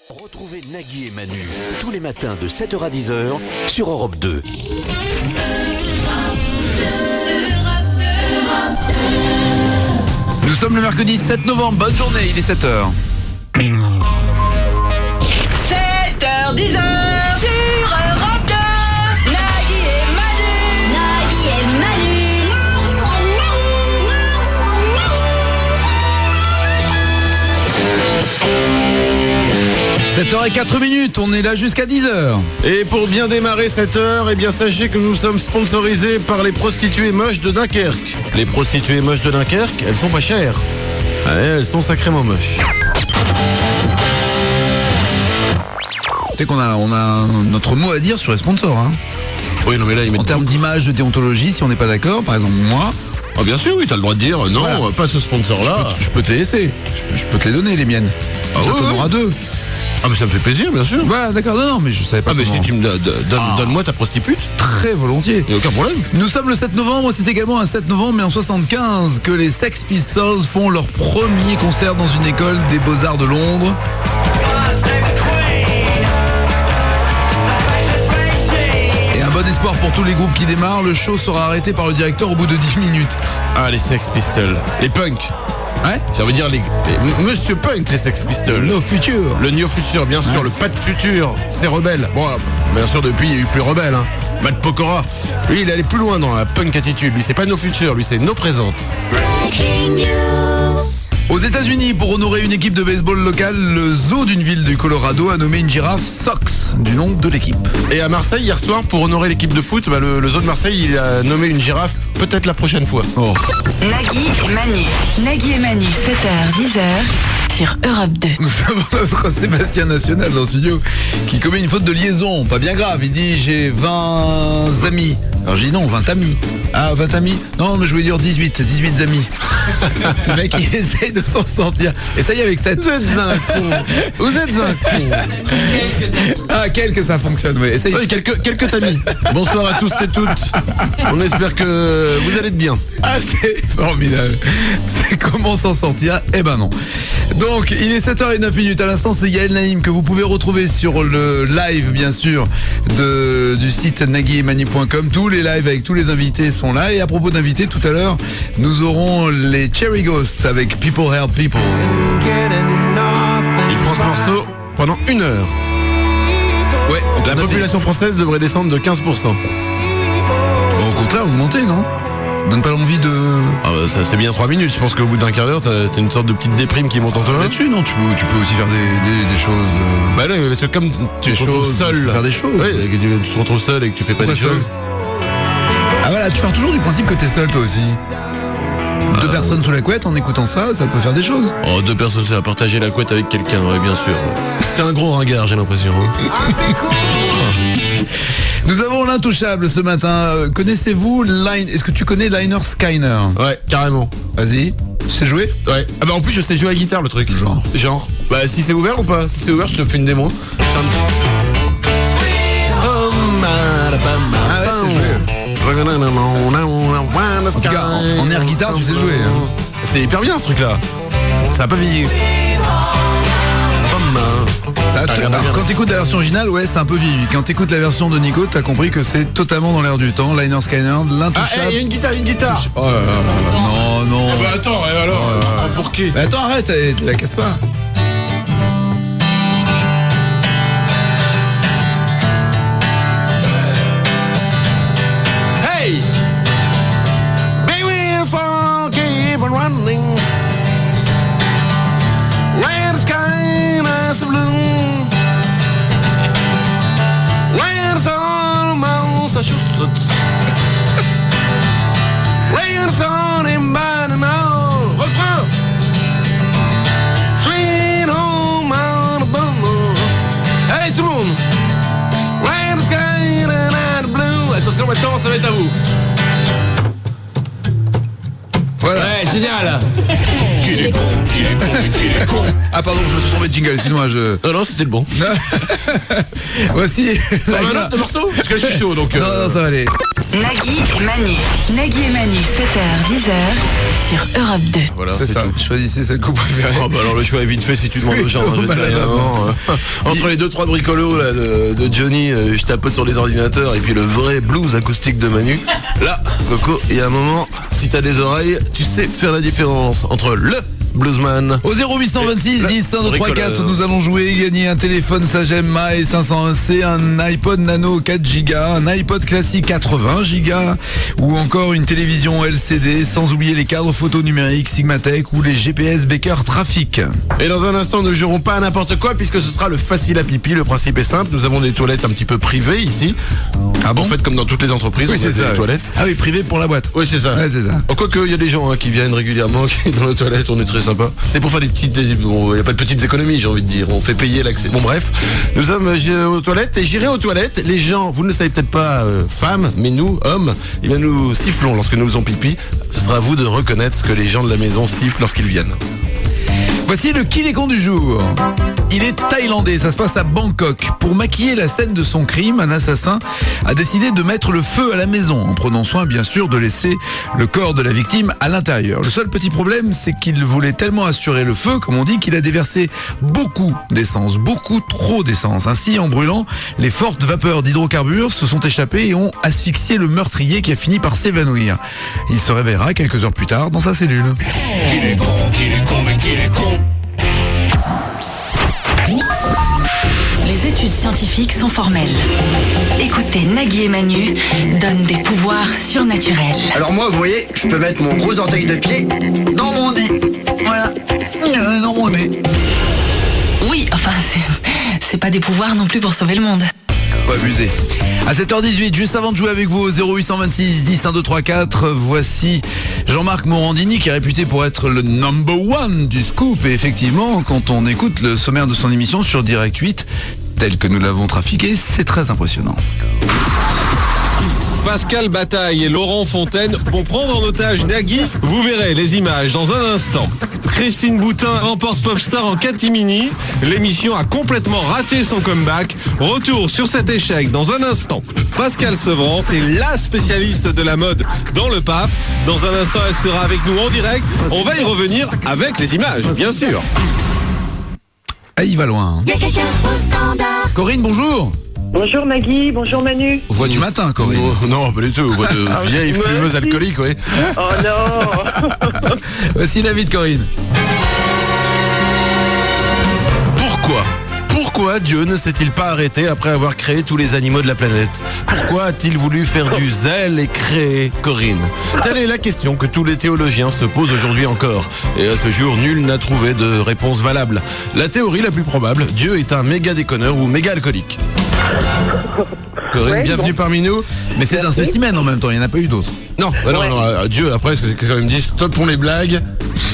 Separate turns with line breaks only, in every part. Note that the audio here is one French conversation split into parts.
Retrouvez Nagui et Manu tous les matins de 7h à 10h sur Europe 2.
Nous sommes le mercredi 7 novembre, bonne journée, il est 7h.
7h, 10h sur Europe 2. Nagui et Manu. Nagui et Manu.
7h04, on est là jusqu'à 10h.
Et pour bien démarrer cette heure, eh bien sachez que nous sommes sponsorisés par les prostituées moches de Dunkerque. Les prostituées moches de Dunkerque, elles sont pas chères. Ouais, elles sont sacrément moches.
Tu sais qu'on a notre mot à dire sur les sponsors, hein.
Oui, non mais là, ils mettent
En termes d'image, de déontologie, si on n'est pas d'accord, par exemple moi,
Ah bien sûr, oui, t'as le droit de dire non,
Voilà.
pas ce sponsor-là.
je peux te les laisser. Je peux te les donner, les miennes.
Ah
Ça
ouais,
t'en
ouais.
aura deux.
Ah mais ça me fait plaisir, bien sûr.
Voilà, d'accord, non, mais je savais pas
Ah mais
comment.
si tu me donne-moi ta prostitute,
Très volontiers.
y a aucun problème.
Nous sommes le 7 novembre, c'est également un 7 novembre, mais en 75, que les Sex Pistols font leur premier concert dans une école des Beaux-Arts de Londres. Et un bon espoir pour tous les groupes qui démarrent, le show sera arrêté par le directeur au bout de 10 minutes.
Ah les Sex Pistols, les punks.
Ouais.
Ça veut dire les Monsieur Punk, les Sex Pistols.
No future.
Le Neo Future, bien sûr,
Ouais.
le pas de futur, c'est rebelle. Bon, bien sûr, depuis, il y a eu plus rebelle, hein. Matt Pokora, lui, il allait plus loin dans la punk attitude. Lui, c'est pas No Future, lui, c'est No Présente.
Aux États-Unis, pour honorer une équipe de baseball locale, le zoo d'une ville du Colorado a nommé une girafe Sox, du nom de l'équipe.
Et à Marseille, hier soir, pour honorer l'équipe de foot, le zoo de Marseille, il a nommé une girafe, peut-être la prochaine fois.
Oh.
Nagui et Manu. Nagui et Manu, 7h, 10h sur Europe 2.
Nous avons notre Sébastien National dans le studio qui commet une faute de liaison, pas bien grave. Il dit j'ai 20 amis. Alors j'ai dit non, 20 amis. Ah, 20 amis? Non, mais je voulais dire 18 amis. Le mec il essaye de s'en sortir. Et ça y est avec 7.
Vous êtes un con. Vous êtes un con.
Ah, quelques ça fonctionne, oui. Essaye.
Oui, quelques amis. Bonsoir à tous et toutes. On espère que vous allez bien.
Ah, c'est formidable. C'est comment s'en sortir? Eh ben non. Donc, il est 7h09. À l'instant, c'est Yael Naïm que vous pouvez retrouver sur le live, bien sûr, du site naguiemani.com. Tous les lives avec tous les invités sont là. Et à propos d'invités, tout à l'heure, nous aurons les Cherry Ghosts avec People Help People.
Ils feront ce morceau pendant 1 heure.
Ouais,
La population française devrait descendre de 15%.
Au contraire, augmenter, non? Ça donne pas l'envie de...
Ah bah ça c'est bien 3 minutes, je pense qu'au bout d'un quart d'heure, t'as une sorte de petite déprime qui monte en toi.
Là-dessus, non, tu peux aussi faire des choses...
Bah non, parce que comme tu
Des
te retrouves
choses,
seul.
faire des choses.
Ouais, et que tu te retrouves seul et que tu fais pas
Pourquoi
des
seul?
choses.
Ah voilà, tu pars toujours du principe que t'es seul toi aussi. 2 personnes sous la couette en écoutant ça, ça peut faire des choses.
Oh, 2 personnes, c'est à partager la couette avec quelqu'un, ouais, bien sûr. T'es un gros ringard, j'ai l'impression. Hein.
Nous avons l'intouchable ce matin. Connaissez-vous Est-ce que tu connais Liner Skyner?
Ouais, carrément.
Vas-y, tu sais jouer?
Ouais. Ah bah en plus, je sais jouer à la guitare, le truc. Genre. Bah si c'est ouvert ou pas? Si c'est ouvert, je te fais une démo.
Ah ouais, c'est joué. En tout cas, en air guitare, tu sais jouer. Hein.
C'est hyper bien ce truc-là. Ça a pas vieilli.
Alors quand t'écoutes la version originale, ouais, c'est un peu vieilli. Quand t'écoutes la version de Nico, t'as compris que c'est totalement dans l'air du temps. Liner Skyner,
Ah,
l'intouchable.
il y a une guitare.
Oh là là, non.
Ah bah attends, et alors pour qui?
Mais attends, arrête, la casse pas.
Hey! Baby, fall, keep on running. Where the sky is blue. Where's all Massachusetts? Where's all in Banana? Refrain! Sweet home Alabama. Hey tout le monde! Where the sky is blue. Attention maintenant, ça va être à vous.
Voilà.
Ouais, génial.
Qu'il est con, qu'il est con, qu'il est con.
Ah pardon, je me suis trompé de jingle, excuse-moi,
Non, c'était le bon.
Voici...
T'en veux un autre morceau? Parce que là, je suis chaud, donc...
Non, ça va aller.
Nagui et Manu. Nagui et Manu, 7h, 10h sur Europe 2.
Voilà,
C'est ça,
tout.
choisissez celle que vous préférez.
Oh bah alors le choix est vite fait si tu demandes aux gens.
Oui,
Je vais te dire, avant, entre les 2-3 bricolos là, de Johnny, je tapote sur les ordinateurs et puis le vrai blues acoustique de Manu. Là, Coco, il y a un moment, si t'as des oreilles, tu sais faire la différence entre le bluesman.
Au 0826 10 5234,
bricoleur.
nous allons jouer et gagner un téléphone Sagem MAE 501C, un iPod Nano 4 Go, un iPod classique 80 Go ou encore une télévision LCD, sans oublier les cadres photo numériques Sigmatech ou les GPS Baker Trafic.
Et dans un instant, nous ne jouerons pas à n'importe quoi puisque ce sera le facile à pipi. Le principe est simple, nous avons des toilettes un petit peu privées ici.
Ah bon?
En fait, comme dans toutes les entreprises,
Oui,
on
c'est
a
ça.
des toilettes.
Ah oui, privé pour la boîte.
Oui, c'est ça.
Ouais, c'est ça.
Quoique, il y a des gens qui viennent régulièrement qui, dans les toilettes, on est très sympa. C'est pour faire des petites... Bon, il n'y a pas de petites économies, j'ai envie de dire. On fait payer l'accès. Bon, bref. Nous sommes aux toilettes et j'irai aux toilettes. Les gens, vous ne le savez peut-être pas, femmes, mais nous, hommes, eh bien, nous sifflons lorsque nous faisons pipi. Ce sera à vous de reconnaître ce que les gens de la maison sifflent lorsqu'ils viennent.
Voici le qui les con du jour. Il est thaïlandais, ça se passe à Bangkok. Pour maquiller la scène de son crime, un assassin a décidé de mettre le feu à la maison, en prenant soin bien sûr de laisser le corps de la victime à l'intérieur. Le seul petit problème, c'est qu'il voulait tellement assurer le feu, comme on dit, qu'il a déversé beaucoup d'essence, beaucoup trop d'essence. Ainsi, en brûlant, les fortes vapeurs d'hydrocarbures se sont échappées et ont asphyxié le meurtrier qui a fini par s'évanouir. Il se réveillera quelques heures plus tard dans sa cellule.
Qu'il est con, mais qu'il est con.
Les études scientifiques sont formelles. Écoutez, Nagui et Manu donnent des pouvoirs surnaturels.
Alors moi, vous voyez, je peux mettre mon gros orteil de pied dans mon nez. Voilà, dans mon nez.
Oui, enfin, c'est pas des pouvoirs non plus pour sauver le monde.
Faut abuser. À 7h18, juste avant de jouer avec vous au 0826 10 1234, voici Jean-Marc Morandini qui est réputé pour être le number one du scoop. Et effectivement, quand on écoute le sommaire de son émission sur Direct 8, tel que nous l'avons trafiqué, c'est très impressionnant.
Pascal Bataille et Laurent Fontaine vont prendre en otage Nagui. Vous verrez les images dans un instant. Christine Boutin remporte Popstar en catimini. L'émission a complètement raté son comeback. Retour sur cet échec dans un instant. Pascal Sevran, c'est la spécialiste de la mode dans le PAF. Dans un instant, elle sera avec nous en direct. On va y revenir avec les images, bien sûr.
Ah, il va loin.
Y'a quelqu'un au standard.
Corinne, bonjour.
Bonjour Nagui, bonjour Manu.
Voix du matin, Corinne.
Oh, non, pas du tout. Voix de vieille
merci.
fumeuse alcoolique, oui.
Oh non.
Voici l'avis de Corinne.
Pourquoi Dieu ne s'est-il pas arrêté après avoir créé tous les animaux de la planète? Pourquoi a-t-il voulu faire du zèle et créer Corinne? Telle est la question que tous les théologiens se posent aujourd'hui encore. Et à ce jour, nul n'a trouvé de réponse valable. La théorie la plus probable, Dieu est un méga déconneur ou méga alcoolique. Corinne,
Ouais,
bienvenue
bon.
parmi nous.
Mais c'est un spécimen en même temps, il n'y en a pas eu d'autres.
Non, Dieu, après, c'est quand même dit, stoppons les blagues.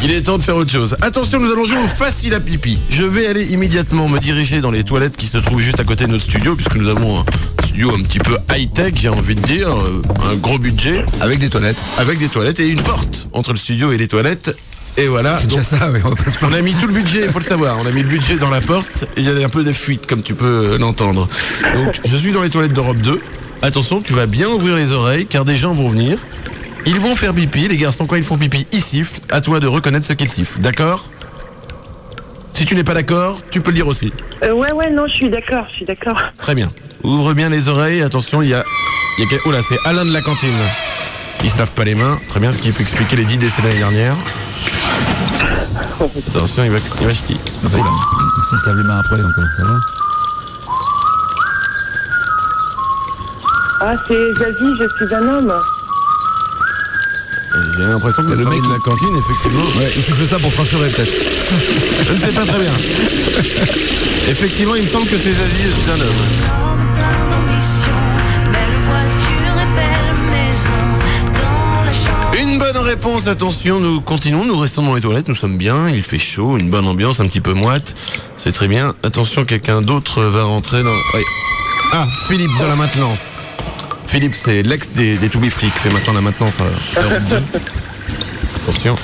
Il est temps de faire autre chose. Attention, nous allons jouer au facile à pipi. Je vais aller immédiatement me diriger dans les toilettes qui se trouvent juste à côté de notre studio, puisque nous avons un studio un petit peu high-tech, j'ai envie de dire, un gros budget,
Avec des toilettes.
avec des toilettes et une porte entre le studio et les toilettes. Et voilà.
C'est déjà
Donc,
ça, oui, on va pas se
on
plaindre.
a mis tout le budget, il faut le savoir. On a mis le budget dans la porte et il y a un peu de fuite, comme tu peux l'entendre. Donc, je suis dans les toilettes d'Europe 2. Attention, tu vas bien ouvrir les oreilles, car des gens vont venir. Ils vont faire pipi. Les garçons, quand ils font pipi, ils sifflent. À toi de reconnaître ce qu'ils sifflent. D'accord? Si tu n'es pas d'accord, tu peux le dire aussi.
Ouais, non, je suis d'accord.
Très bien. Ouvre bien les oreilles. Attention, il y a oh là, c'est Alain de la cantine. Il se lave pas les mains. Très bien, ce qui peut expliquer les 10 décès l'année dernière. Attention, il va chier.
Ça se lave les mains après, donc ça va.
Ah, c'est Zazie, je suis un homme.
J'ai l'impression que le mec de la cantine, effectivement,
Ouais, il siffle ça pour se rassurer peut-être.
je ne sais pas très bien. Effectivement, il me semble que c'est Zazie, je suis un homme.
Plein d'ambition, belle voiture et belle maison dans la chambre.
Une bonne réponse, attention, nous continuons, nous restons dans les toilettes, nous sommes bien, il fait chaud, une bonne ambiance, un petit peu moite, c'est très bien. Attention, quelqu'un d'autre va rentrer dans... Oui. Ah, Philippe de la maintenance. Philippe, c'est l'ex des To Be Flics, fait maintenant la maintenance à Europe 2. Attention.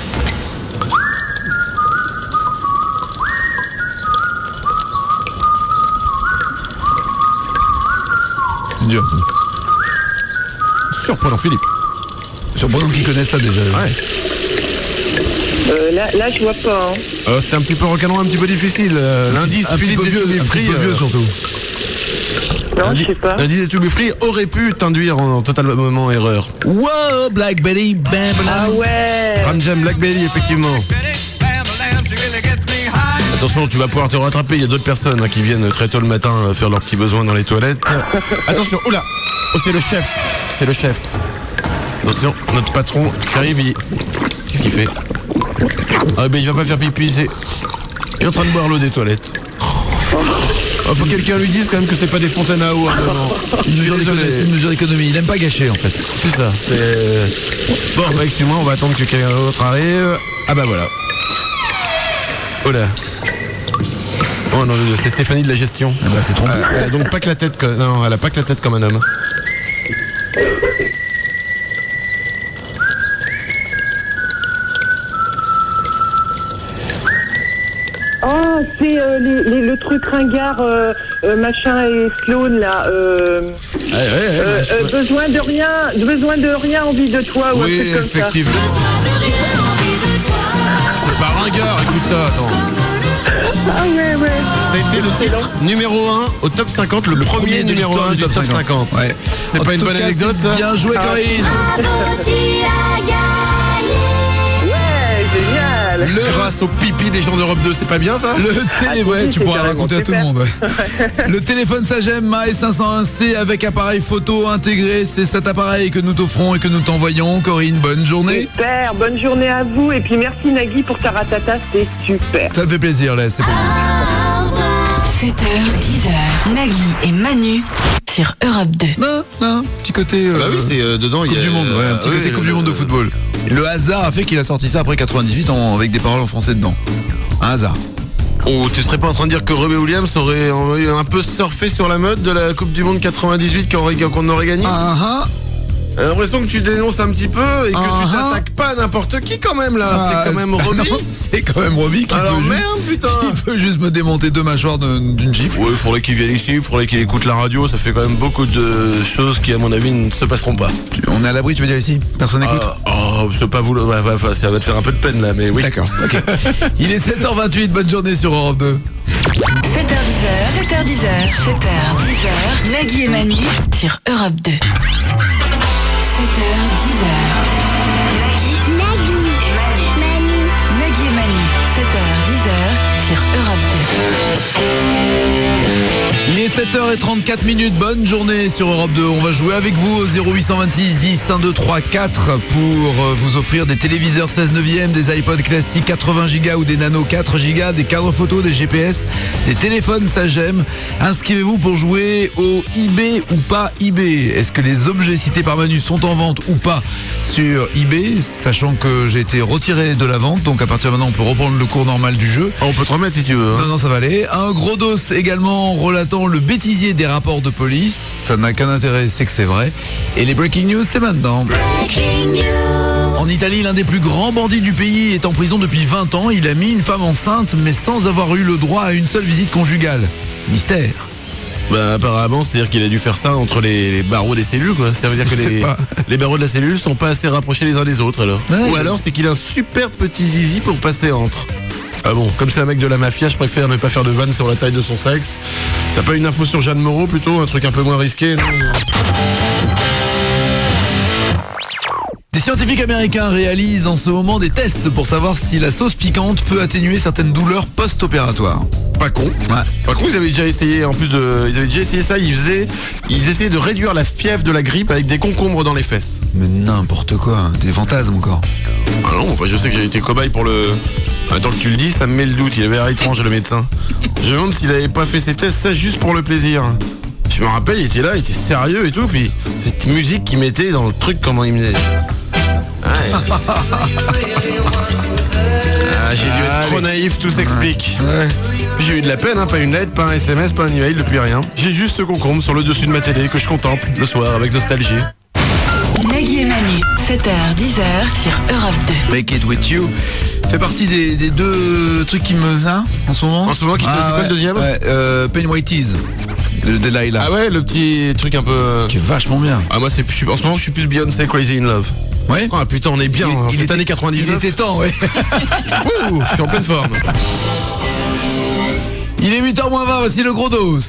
C'est dur, ça.
Surprenant, Philippe.
Surprenant qu'ils connaissent ça déjà.
Ouais.
Là, je vois pas. Hein.
C'était un petit peu recalant, un petit peu difficile. L'indice,
Un petit
Philippe
peu
des
vieux,
Too Be
un
Free,
petit peu vieux surtout.
Non, je sais pas.
L'indice des Too Be Free aurait pu t'induire en totalement erreur.
Wow, Black Betty, bam, bam.
Ah ouais.
Ram Jam Black Belly, effectivement. Attention, tu vas pouvoir te rattraper. Il y a d'autres personnes qui viennent très tôt le matin faire leurs petits besoins dans les toilettes. Attention, oula. Oh, c'est le chef. C'est le chef. Attention, notre patron qui arrive. Qu'est-ce qu'il fait? Ah ben il va pas faire pipi. Il est en train de boire l'eau des toilettes. Oh, faut que quelqu'un lui dise quand même que c'est pas des fontaines à eau.
C'est une mesure d'économie. Il aime pas gâcher en fait.
C'est ça. Bon, bah, excuse-moi, on va attendre que quelqu'un d'autre arrive. Ah bah voilà. Oh là. Oh non, c'est Stéphanie de la gestion.
Ah bah, c'est trompé.
Elle a donc pas que la tête comme... Non, elle a pas que la tête comme un homme.
Oh, c'est le truc ringard, machin et Sloan là. Besoin de rien, envie de toi ou un
Oui,
truc comme
effectivement. C'est pas ringard, écoute ça, attends.
ça. Ah ouais.
Ça a été le titre numéro 1 au top 50, le premier
de
numéro
l'histoire
1 du top 50.
Ouais.
C'est
En
pas une
tout
bonne
cas,
anecdote,
c'est
ça?
Bien joué, Corinne.
Ouais, génial.
Grâce au pipi des gens d'Europe 2, c'est pas bien ça?
Ouais, tu
c'est
pourras
carrément
raconter à tout le
super.
monde. Le téléphone Sagem MAE 501C avec appareil photo intégré, c'est cet appareil que nous t'offrons et que nous t'envoyons. Corinne, bonne journée.
Super, bonne journée à vous. Et puis merci Nagui pour ta ratata, c'est super.
Ça me fait plaisir, là, c'est pour nous.
7h, 10h, Nagui et Manu sur Europe 2.
Non, petit côté
Bah oui, c'est dedans, il
Coupe
y a...
du Monde, ouais, un petit côté Coupe du Monde de football. Le hasard a fait qu'il a sorti ça après 98 avec des paroles en français dedans. Un hasard.
Oh, tu serais pas en train de dire que Robbie Williams aurait un peu surfé sur la mode de la Coupe du Monde 98 qu'on aurait gagné? J'ai l'impression que tu dénonces un petit peu et que tu t'attaques pas à n'importe qui quand même là. C'est quand même Robbie.
C'est quand même Robbie qui
Alors
peut
merde putain.
il peut juste me démonter deux mâchoires d'une gifle.
Ouais, il faudrait qu'il vienne ici, il faudrait qu'il écoute la radio. Ça fait quand même beaucoup de choses qui à mon avis ne se passeront pas.
On est à l'abri, tu veux dire ici? Personne n'écoute?
C'est pas vous. Ça va te faire un peu de peine là, mais oui.
D'accord, ok. Il est 7h28, bonne journée sur Europe 2.
7h10h, 7h10h, Nagui et Manu sur Europe 2. 7h10h, Nagui et Manu, 7h10h sur Europe 2.
Il est 7h34, bonne journée sur Europe 2. On va jouer avec vous au 0826 10 1 2 3 4 pour vous offrir des téléviseurs 16 neuvième, des iPod classiques 80 Go ou des Nano 4 Go, des cadres photo, des GPS, des téléphones Sagem. Inscrivez-vous pour jouer au eBay ou pas eBay. Est-ce que les objets cités par Manu sont en vente ou pas sur eBay, sachant que j'ai été retiré de la vente, donc à partir de maintenant on peut reprendre le cours normal du jeu.
On peut te remettre si tu veux. Hein.
Non, ça va aller. Un gros dos également relatant le bêtisier des rapports de police. Ça n'a qu'un intérêt, c'est que c'est vrai. Et les breaking news, c'est maintenant. En Italie, l'un des plus grands bandits du pays est en prison depuis 20 ans. Il a mis une femme enceinte, mais sans avoir eu le droit à une seule visite conjugale. Mystère.
Bah apparemment, c'est-à-dire qu'il a dû faire ça entre les barreaux des cellules, quoi. Ça veut dire que les barreaux de la cellule sont pas assez rapprochés les uns des autres, alors.
Ouais,
Ou alors c'est qu'il a un super petit zizi pour passer entre. Ah bon, comme c'est un mec de la mafia, je préfère ne pas faire de vanne sur la taille de son sexe. T'as pas une info sur Jeanne Moreau plutôt, un truc un peu moins risqué, non?
Des scientifiques américains réalisent en ce moment des tests pour savoir si la sauce piquante peut atténuer certaines douleurs post-opératoires.
Pas con.
Ouais.
Pas con, ils avaient déjà essayé, ils avaient déjà essayé ça, ils essayaient de réduire la fièvre de la grippe avec des concombres dans les fesses.
Mais n'importe quoi, des fantasmes encore.
Ah non, enfin, je sais que j'ai été cobaye pour le... Attends que tu le dis, ça me met le doute, il avait l'air étrange le médecin. Je me demande s'il avait pas fait ses tests, ça juste pour le plaisir. Je me rappelle, il était là, il était sérieux et tout, puis cette musique qu'il mettait dans le truc, comment il me disait... j'ai dû être trop naïf, tout s'explique.
Ouais.
J'ai eu de la peine, hein, pas une lettre, pas un SMS, pas un email, depuis rien. J'ai juste ce concombre sur le dessus de ma télé que je contemple le soir avec nostalgie.
Nagui et Manu, 7h10h sur Europe 2.
Make It With You fait partie des deux trucs qui me... Hein, en ce moment.
En ce moment, c'est quoi le deuxième?
Ouais, Pain White Tees. Le Delilah.
Ah ouais, le petit truc un peu...
Qui est vachement bien.
Ah moi, en ce moment, je suis plus Beyoncé, Crazy in Love.
Ouais.
Ah putain, on est bien, cette année 99.
Il était temps, ouais.
Ouh, je suis en pleine forme.
Il est 8h moins 20, voici le gros dos.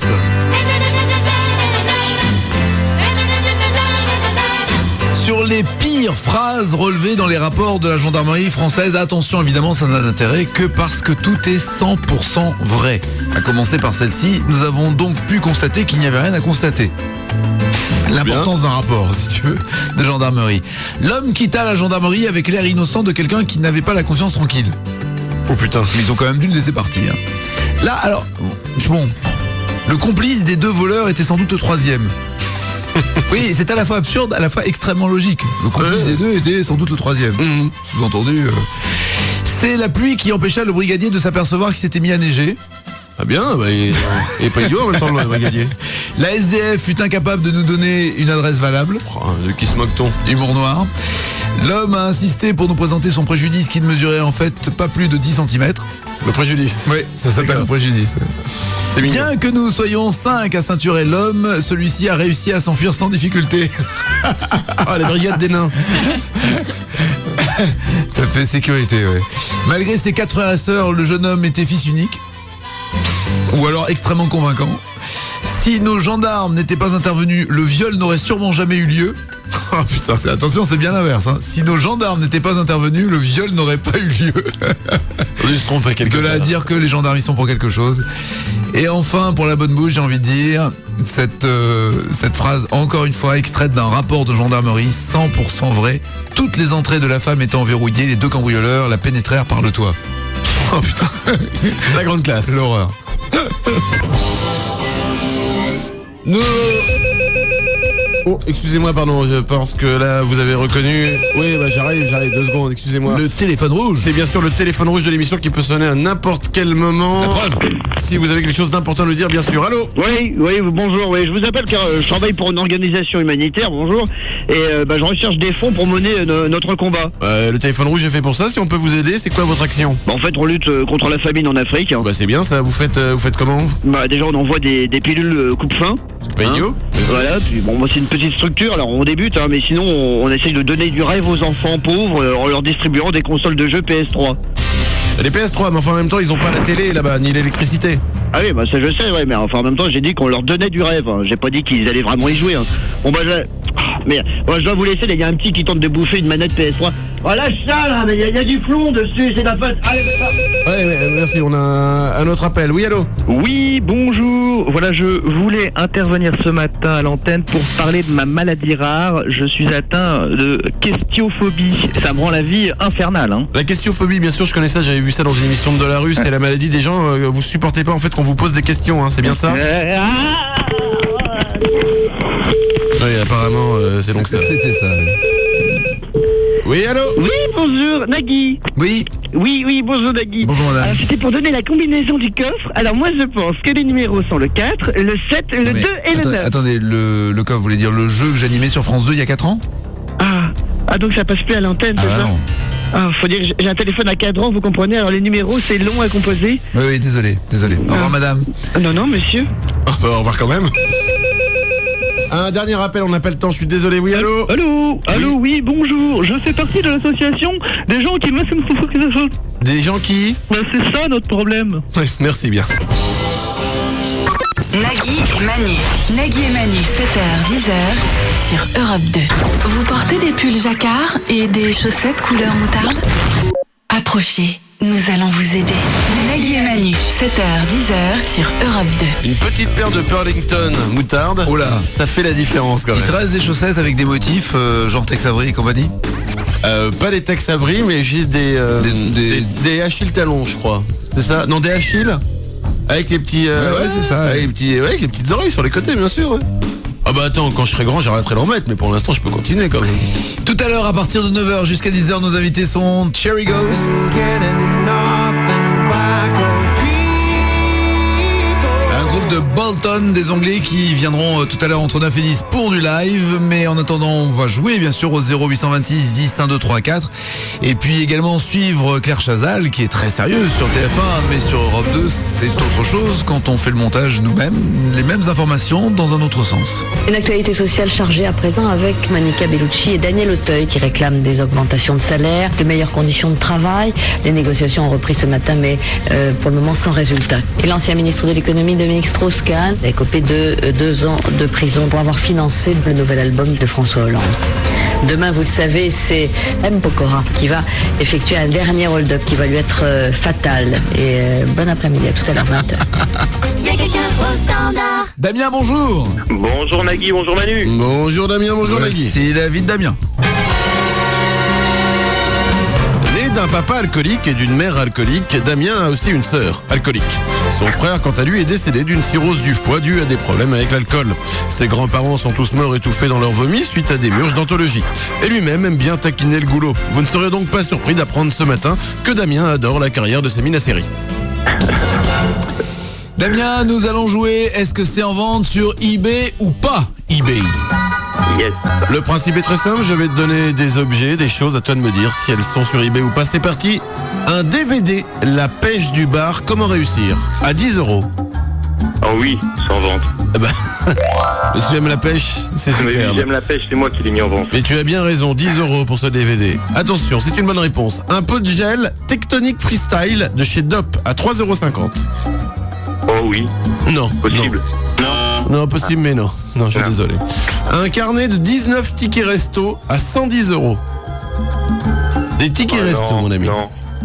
Sur les pires phrases relevées dans les rapports de la gendarmerie française, attention évidemment ça n'a d'intérêt que parce que tout est 100% vrai. À commencer par celle-ci, nous avons donc pu constater qu'il n'y avait rien à constater. L'importance d'un rapport, si tu veux, de gendarmerie. L'homme quitta la gendarmerie avec l'air innocent de quelqu'un qui n'avait pas la conscience tranquille.
Oh putain.
Mais ils ont quand même dû le laisser partir. Là, alors, bon, le complice des 2 voleurs était sans doute le 3e. Oui, c'est à la fois absurde, à la fois extrêmement logique. Le complice des 2 était sans doute le 3e. Sous-entendu, c'est la pluie qui empêcha le brigadier de s'apercevoir qu'il s'était mis à neiger.
Ah bien, bah, il est pas idiot en même temps, le brigadier.
La SDF fut incapable de nous donner une adresse valable.
Oh, de qui se moque-t-on?
Humour noir. L'homme a insisté pour nous présenter son préjudice qui ne mesurait en fait pas plus de 10 cm.
Le préjudice.
Oui, ça s'appelle un préjudice.
C'est mignon.
Bien que nous soyons 5 à ceinturer l'homme, celui-ci a réussi à s'enfuir sans difficulté.
Ah, la brigade des nains.
Ça fait sécurité, ouais. Malgré ses 4 frères et sœurs, le jeune homme était fils unique. Ou alors extrêmement convaincant. Si nos gendarmes n'étaient pas intervenus, le viol n'aurait sûrement jamais eu lieu.
Oh putain.
Attention, c'est bien l'inverse. Hein. Si nos gendarmes n'étaient pas intervenus, le viol n'aurait pas eu lieu.
On se trompe quelque
De là à
part.
dire que les gendarmes y sont pour quelque chose. Et enfin, pour la bonne bouche, j'ai envie de dire cette phrase, encore une fois, extraite d'un rapport de gendarmerie, 100% vrai. Toutes les entrées de la femme étant verrouillées, les 2 cambrioleurs la pénétrèrent par le toit.
Oh putain. La grande classe.
L'horreur.
Nous... Oh, excusez-moi, pardon, je pense que là, vous avez reconnu... Oui, bah j'arrive, 2 secondes, excusez-moi.
Le téléphone rouge.
C'est bien sûr le téléphone rouge de l'émission qui peut sonner à n'importe quel moment.
La preuve.
Si vous avez quelque chose d'important à nous dire, bien sûr. Allô?
Oui, bonjour, oui, je vous appelle car je travaille pour une organisation humanitaire, bonjour, et je recherche des fonds pour mener notre combat.
Le téléphone rouge est fait pour ça, si on peut vous aider, c'est quoi votre action?
En fait, on lutte contre la famine en Afrique.
Bah c'est bien ça, vous faites comment?
Déjà, on envoie des pilules coupe-faim.
C'est pas idiot.
Voilà, puis bon, moi c'est une petite structure, alors on débute, hein, mais sinon on essaye de donner du rêve aux enfants pauvres en leur distribuant des consoles de jeux PS3.
Les PS3, mais enfin en même temps ils ont pas la télé là-bas, ni l'électricité.
Ah oui, bah ça je sais, ouais, mais enfin en même temps j'ai dit qu'on leur donnait du rêve, hein. J'ai pas dit qu'ils allaient vraiment y jouer. Hein. Bon bah je dois vous laisser, il y a un petit qui tente de bouffer une manette PS3. Oh lâche ça là, mais il y a du plomb dessus, c'est la faute. Allez,
Ouais, merci, on a un autre appel. Oui, allô?
Oui, bonjour. Voilà, je voulais intervenir ce matin à l'antenne pour parler de ma maladie rare. Je suis atteint de questiophobie. Ça me rend la vie infernale. Hein.
La questiophobie, bien sûr, je connais ça, j'avais vu ça dans une émission de Dolarus. C'est la maladie des gens, vous supportez pas en fait qu'on vous pose des questions, hein, c'est bien ça? Oui, apparemment, c'est donc ça.
C'était ça.
Oui, allô?
Oui, bonjour, Nagui.
Oui.
Oui, bonjour Nagui.
Bonjour madame.
Alors, c'était pour donner la combinaison du coffre. Alors moi je pense que les numéros sont le 4, le 7, le 2 et le 9.
Attendez, le coffre, vous voulez dire le jeu que j'animais sur France 2 il y a 4 ans?
Ah, donc ça passe plus à l'antenne, c'est ça?
Non.
Ah, faut dire que j'ai un téléphone à cadran, vous comprenez, alors les numéros c'est long à composer.
Oui, désolé. Au revoir madame.
Non, monsieur.
Au revoir quand même. Un dernier appel, on n'a pas le temps, je suis désolé. Oui, allô?
Allô, oui, bonjour. Je fais partie de l'association des gens qui...
Des gens qui?
C'est ça notre problème.
Oui, merci bien.
Nagui et Manu. Nagui et Manu, 7h, 10h sur Europe 2. Vous portez des pulls jacquard et des chaussettes couleur moutarde? Approchez, nous allons vous aider. Nagui et Manu, 7h, 10h sur Europe 2.
Une petite paire de Burlington moutarde.
Oh là.
Ça fait la différence quand
Il
même.
te reste des chaussettes avec des motifs, genre Tex Avery et compagnie?
Pas des Tex Avery, mais j'ai des Achille talons, je crois. C'est ça? Non, des Achille? Avec les petits...
ouais, c'est ça.
Avec les petites oreilles sur les côtés, bien sûr, ouais. Ah bah attends, quand je serai grand, j'arrêterai d'en mettre, mais pour l'instant, je peux continuer quand même.
Tout à l'heure, à partir de 9h jusqu'à 10h, nos invités sont Cherry Ghost, un groupe de Bolton, des Anglais qui viendront tout à l'heure entre 9 et 10 pour du live. Mais en attendant, on va jouer bien sûr au 0826 10 1 2 3 4. Et puis également suivre Claire Chazal qui est très sérieuse sur TF1, mais sur Europe 2 c'est autre chose quand on fait le montage nous-mêmes. Les mêmes informations dans un autre sens.
Une actualité sociale chargée à présent avec Monica Bellucci et Daniel Auteuil qui réclament des augmentations de salaire, de meilleures conditions de travail. Les négociations ont repris ce matin mais pour le moment sans résultat. Et l'ancien ministre de l'économie Dominique Strauss-Kahn a écopé de 2 ans de prison pour avoir financé le nouvel album de François Hollande. Demain, vous le savez, c'est M. Pokora qui va effectuer un dernier hold-up qui va lui être fatal. Et bon après-midi, à tout à l'heure 20h.
Y a quelqu'un au standard.
Damien, bonjour.
Bonjour Nagui, bonjour Manu.
Bonjour Damien, bonjour Nagui.
C'est David Damien.
Né d'un papa alcoolique et d'une mère alcoolique, Damien a aussi une sœur alcoolique. Son frère, quant à lui, est décédé d'une cirrhose du foie due à des problèmes avec l'alcool. Ses grands-parents sont tous morts étouffés dans leur vomi suite à des murges d'anthologie. Et lui-même aime bien taquiner le goulot. Vous ne serez donc pas surpris d'apprendre ce matin que Damien adore la carrière de Semina Seri.
Damien, nous allons jouer. Est-ce que c'est en vente sur eBay ou pas eBay?
Yes.
Le principe est très simple, je vais te donner des objets, des choses, à toi de me dire si elles sont sur eBay ou pas. C'est parti. Un DVD, La pêche du bar, comment réussir, à 10 €.
Oh oui, c'est en vente.
Monsieur aime la pêche, c'est
Mais
super.
oui, j'aime la pêche, c'est moi qui l'ai mis en vente.
Mais tu as bien raison, 10 € pour ce DVD. Attention, c'est une bonne réponse. Un pot de gel Tectonic Freestyle de chez Dop à 3,50 €.
Oh oui.
Non.
Possible.
Non, possible, mais non. Non, je suis désolé. Un carnet de 19 tickets resto à 110 €. Des tickets resto, mon ami.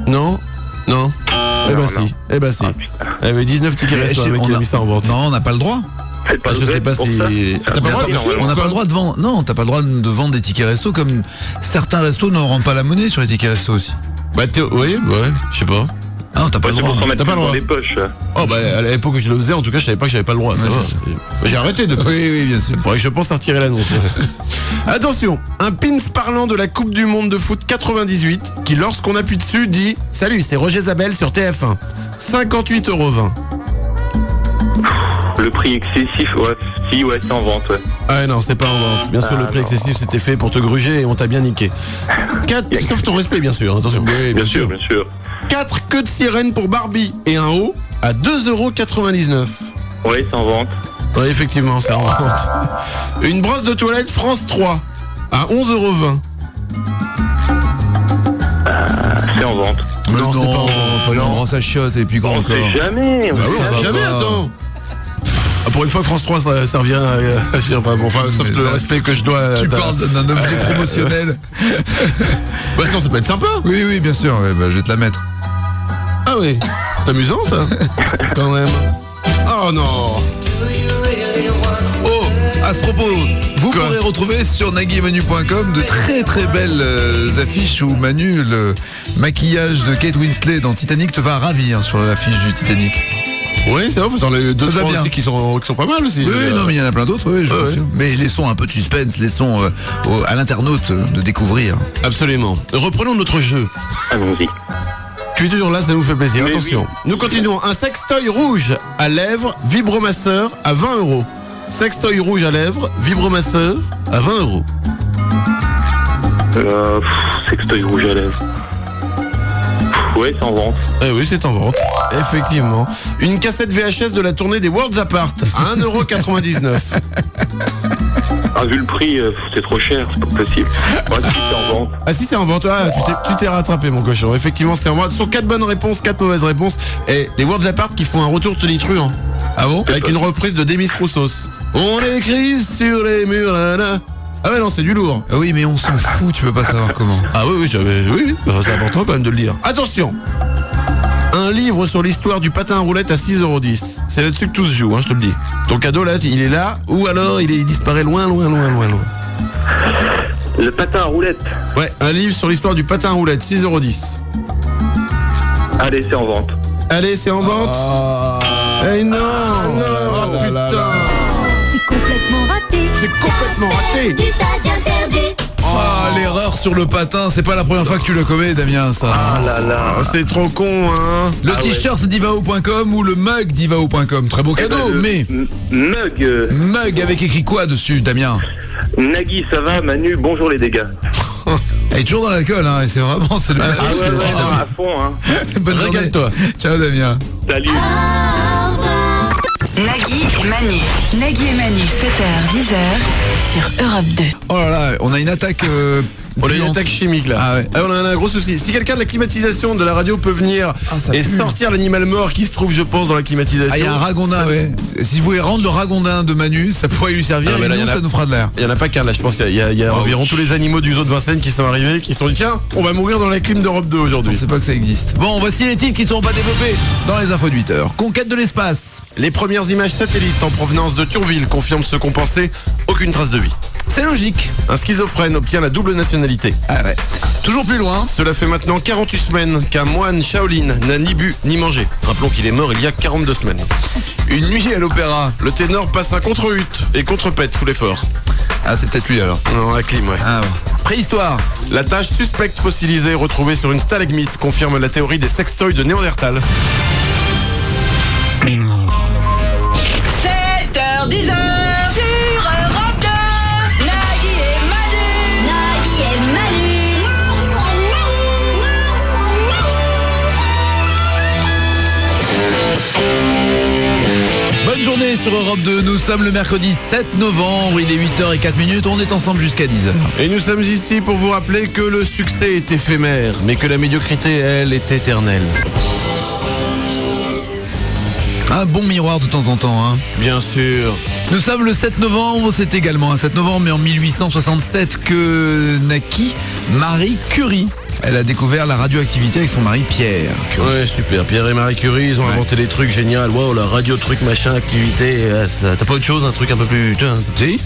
Non. Eh ben si. Eh ben si. Eh ben 19 tickets resto, le mec qui a mis ça en vente.
Non, on n'a pas le droit.
Je sais pas si... T'as pas le droit de
On n'a pas le droit de vendre. Non, t'as pas le droit de vendre des tickets resto comme certains restos ne rendent pas la monnaie sur les tickets resto aussi.
Bah oui, ouais, je sais pas.
Ah non, t'as pas le droit.
T'as pas le droit. Dans les poches.
Oh bah à l'époque où je le faisais, en tout cas, je savais pas que j'avais pas le droit. Ça va. J'ai arrêté de.
Oui, bien sûr.
Faudrait que je pense à retirer l'annonce. Attention, un pins parlant de la Coupe du Monde de foot 98 qui, lorsqu'on appuie dessus, dit « Salut, c'est Roger Zabel sur TF1. 58,20 €. »
Le prix excessif, ouais. Si, ouais, c'est en vente, ouais.
Ah non, c'est pas en vente. Bien sûr, le prix excessif, c'était fait pour te gruger et on t'a bien niqué. 4, sauf ton respect, bien sûr. Attention.
Oui, bien sûr.
4 queues de sirène pour Barbie et un haut à 2,99 €.
Oui, c'est en vente.
Oui, effectivement, c'est en vente. Une brosse de toilette France 3 à 11,20 €.
C'est en vente.
Non, c'est pas en vente. Une brosse à chiottes et puis quoi encore.
On sait jamais.
Bah oui, on sait jamais, attends. Ah, pour une fois, France 3, ça revient sauf le respect que je dois...
Tu parles d'un objet promotionnel.
Bah attends, ça peut être sympa.
Oui, bien sûr, ouais, bah, je vais te la mettre.
Ah oui, c'est amusant ça. Quand même. Oh non.
Oh, à ce propos, vous pourrez retrouver sur naguiemanu.com de très très belles affiches où Manu, le maquillage de Kate Winslet dans Titanic te va ravir sur l'affiche du Titanic.
Oui, c'est vrai, vous en avez 2-3 aussi qui sont pas mal aussi.
Oui, non, mais il y en a plein d'autres, oui, je confirme. Mais laissons un peu de suspense, laissons à l'internaute de découvrir.
Absolument. Reprenons notre jeu.
Allons-y.
Tu es toujours là, ça nous fait plaisir.
Mais
attention.
oui.
Nous continuons. Un sextoy rouge à lèvres, vibromasseur à 20 €. Sextoy rouge à lèvres, vibromasseur à 20 €.
Sextoy rouge à lèvres. Ouais, c'est en vente.
Eh oui, c'est en vente. Effectivement. Une cassette VHS de la tournée des Worlds Apart à 1,99 €.
Ah, vu le prix, c'est trop cher, c'est pas possible. Ouais, si, c'est en vente.
Ah si, c'est en vente. Ah, tu t'es rattrapé, mon cochon. Effectivement, c'est en vente. Ce sont 4 bonnes réponses, 4 mauvaises réponses. Et les Worlds Apart qui font un retour tonitruant.
Ah bon?
Avec une reprise de Demis Roussos. On écrit sur les murs, là. Ah ouais, non, c'est du lourd.
Ah oui, mais on s'en fout, tu peux pas savoir comment.
Ah oui, c'est important quand même de le dire. Attention. Un livre sur l'histoire du patin à roulettes à 6,10 €. C'est là-dessus que tout se joue, hein, je te le dis. Ton cadeau, là, il est là, ou alors il disparaît loin.
Le patin à roulettes.
Ouais, un livre sur l'histoire du patin à roulettes, 6,10 €.
Allez, c'est en vente.
Allez, c'est en vente. Eh non, oh putain.
C'est complètement raté.
C'est complètement raté.
Tu t'as bien perdu.
Oh, l'erreur sur le patin, c'est pas la première fois que tu le commets, Damien, ça.
Ah là là, c'est trop con, hein.
Le t-shirt divao.com ou le mug divao.com. Très beau cadeau, mais... Mug avec écrit quoi dessus, Damien?
Nagui, ça va? Manu, bonjour les dégâts.
Elle est toujours dans l'alcool, hein, et c'est vraiment... C'est le
à fond, hein.
Bonne journée. Regarde-toi. Ciao, Damien.
Salut.
Nagui et Manu. Nagui et Manu, 7h, 10h sur Europe 2.
Oh là là, on a une attaque...
On a une attaque chimique là.
Ah ouais.
On a un gros souci. Si quelqu'un de la climatisation de la radio peut venir et sortir l'animal mort qui se trouve, je pense, dans la climatisation.
Ah, il y a un ragondin, ouais. Si vous pouvez rendre le ragondin de Manu, ça pourrait lui servir.
Ah, mais là,
et nous, ça nous fera de l'air.
Il y en a pas qu'un là. Je pense qu'il y a environ tous les animaux du zoo de Vincennes qui sont arrivés, qui se sont dit tiens, on va mourir dans la clim d'Europe 2 aujourd'hui.
Je sais pas que ça existe. Bon, voici les titres qui ne seront pas développés dans les infos de 8h. Conquête de l'espace.
Les premières images satellites en provenance de Thionville confirment ce qu'on pensait. Aucune trace de vie.
C'est logique.
Un schizophrène obtient la double nationalité.
Ah ouais. Toujours plus loin.
Cela fait maintenant 48 semaines qu'un moine Shaolin n'a ni bu ni mangé. Rappelons qu'il est mort il y a 42 semaines.
Une nuit à l'opéra.
Le ténor passe un contre-hut et contre-pète sous l'effort.
Ah, c'est peut-être lui alors.
Non, la clim, ouais.
Ah, ouais. Préhistoire.
La tache suspecte fossilisée retrouvée sur une stalagmite confirme la théorie des sextoys de Néandertal.
7h, 10h sur Europe 2. Nagui et Manu. Nagui et Manu.
Bonne journée sur Europe 2. Nous sommes le mercredi 7 novembre. Il est 8h04. On est ensemble jusqu'à 10h.
Et nous sommes ici pour vous rappeler que le succès est éphémère, mais que la médiocrité, elle, est éternelle.
Un bon miroir de temps en temps, hein.
Bien sûr.
Nous sommes le 7 novembre, c'est également un 7 novembre, mais en 1867 que naquit Marie Curie. Elle a découvert la radioactivité avec son mari Pierre Curie.
Ouais, super. Pierre et Marie Curie, ils ont inventé des trucs géniaux. Wow, la radio truc machin, activité. T'as pas autre chose, un truc un peu plus...
Si.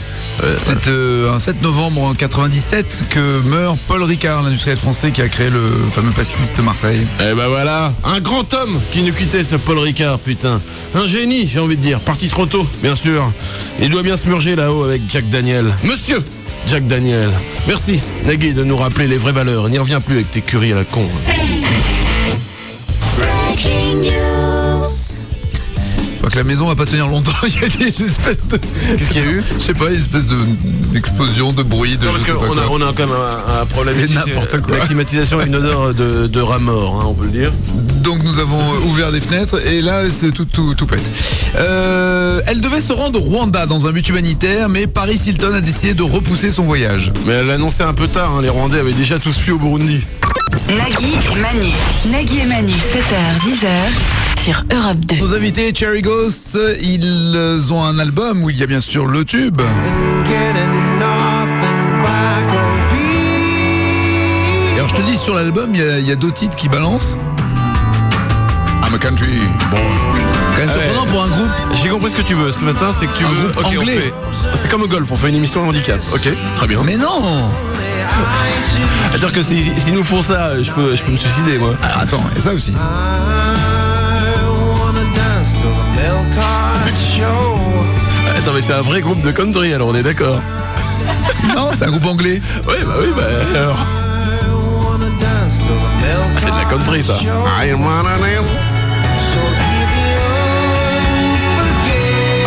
C'est un 7 novembre en 97 que meurt Paul Ricard, l'industriel français qui a créé le fameux pastis de Marseille.
Eh ben voilà, un grand homme qui nous quittait, ce Paul Ricard, putain. Un génie, j'ai envie de dire. Parti trop tôt, bien sûr. Il doit bien se murger là-haut avec Jack Daniel. Monsieur Jack Daniel. Merci, Nagui, de nous rappeler les vraies valeurs. N'y reviens plus avec tes curies à la con.
Je crois que la maison va pas tenir longtemps. Il y a des espèces de...
Qu'est-ce qu'il y a eu?
Je sais pas, une espèce d'explosion, de bruit, de...
Non, parce qu'on a quand même un problème
c'est
ici.
n'importe quoi.
La climatisation a une odeur de rat mort, hein, on peut le dire.
Donc nous avons ouvert des fenêtres et là c'est tout pète. Elle devait se rendre au Rwanda dans un but humanitaire, mais Paris Hilton a décidé de repousser son voyage.
Mais elle l'annonçait un peu tard, hein, les Rwandais avaient déjà tous fui au Burundi.
Nagui et Manu. Nagui et Manu, 7h, 10h sur Europe 2.
Nos invités Cherry Ghost, ils ont un album où il y a bien sûr le tube. Et alors je te dis, sur l'album, il y a deux titres qui balancent. I'm a country boy. Quand même surprenant pour un groupe.
J'ai compris ce que tu veux. Ce matin, c'est que tu veux.
Groupe anglais.
C'est comme au golf, on fait une émission handicap. Ok, très bien.
Mais non.
C'est-à-dire que s'ils nous font ça, je peux me suicider, moi.
Ah, attends, et ça aussi.
Attends, mais c'est un vrai groupe de country, alors on est d'accord.
Non, c'est un groupe anglais.
Oui, bah alors. Ah, c'est de la country, ça.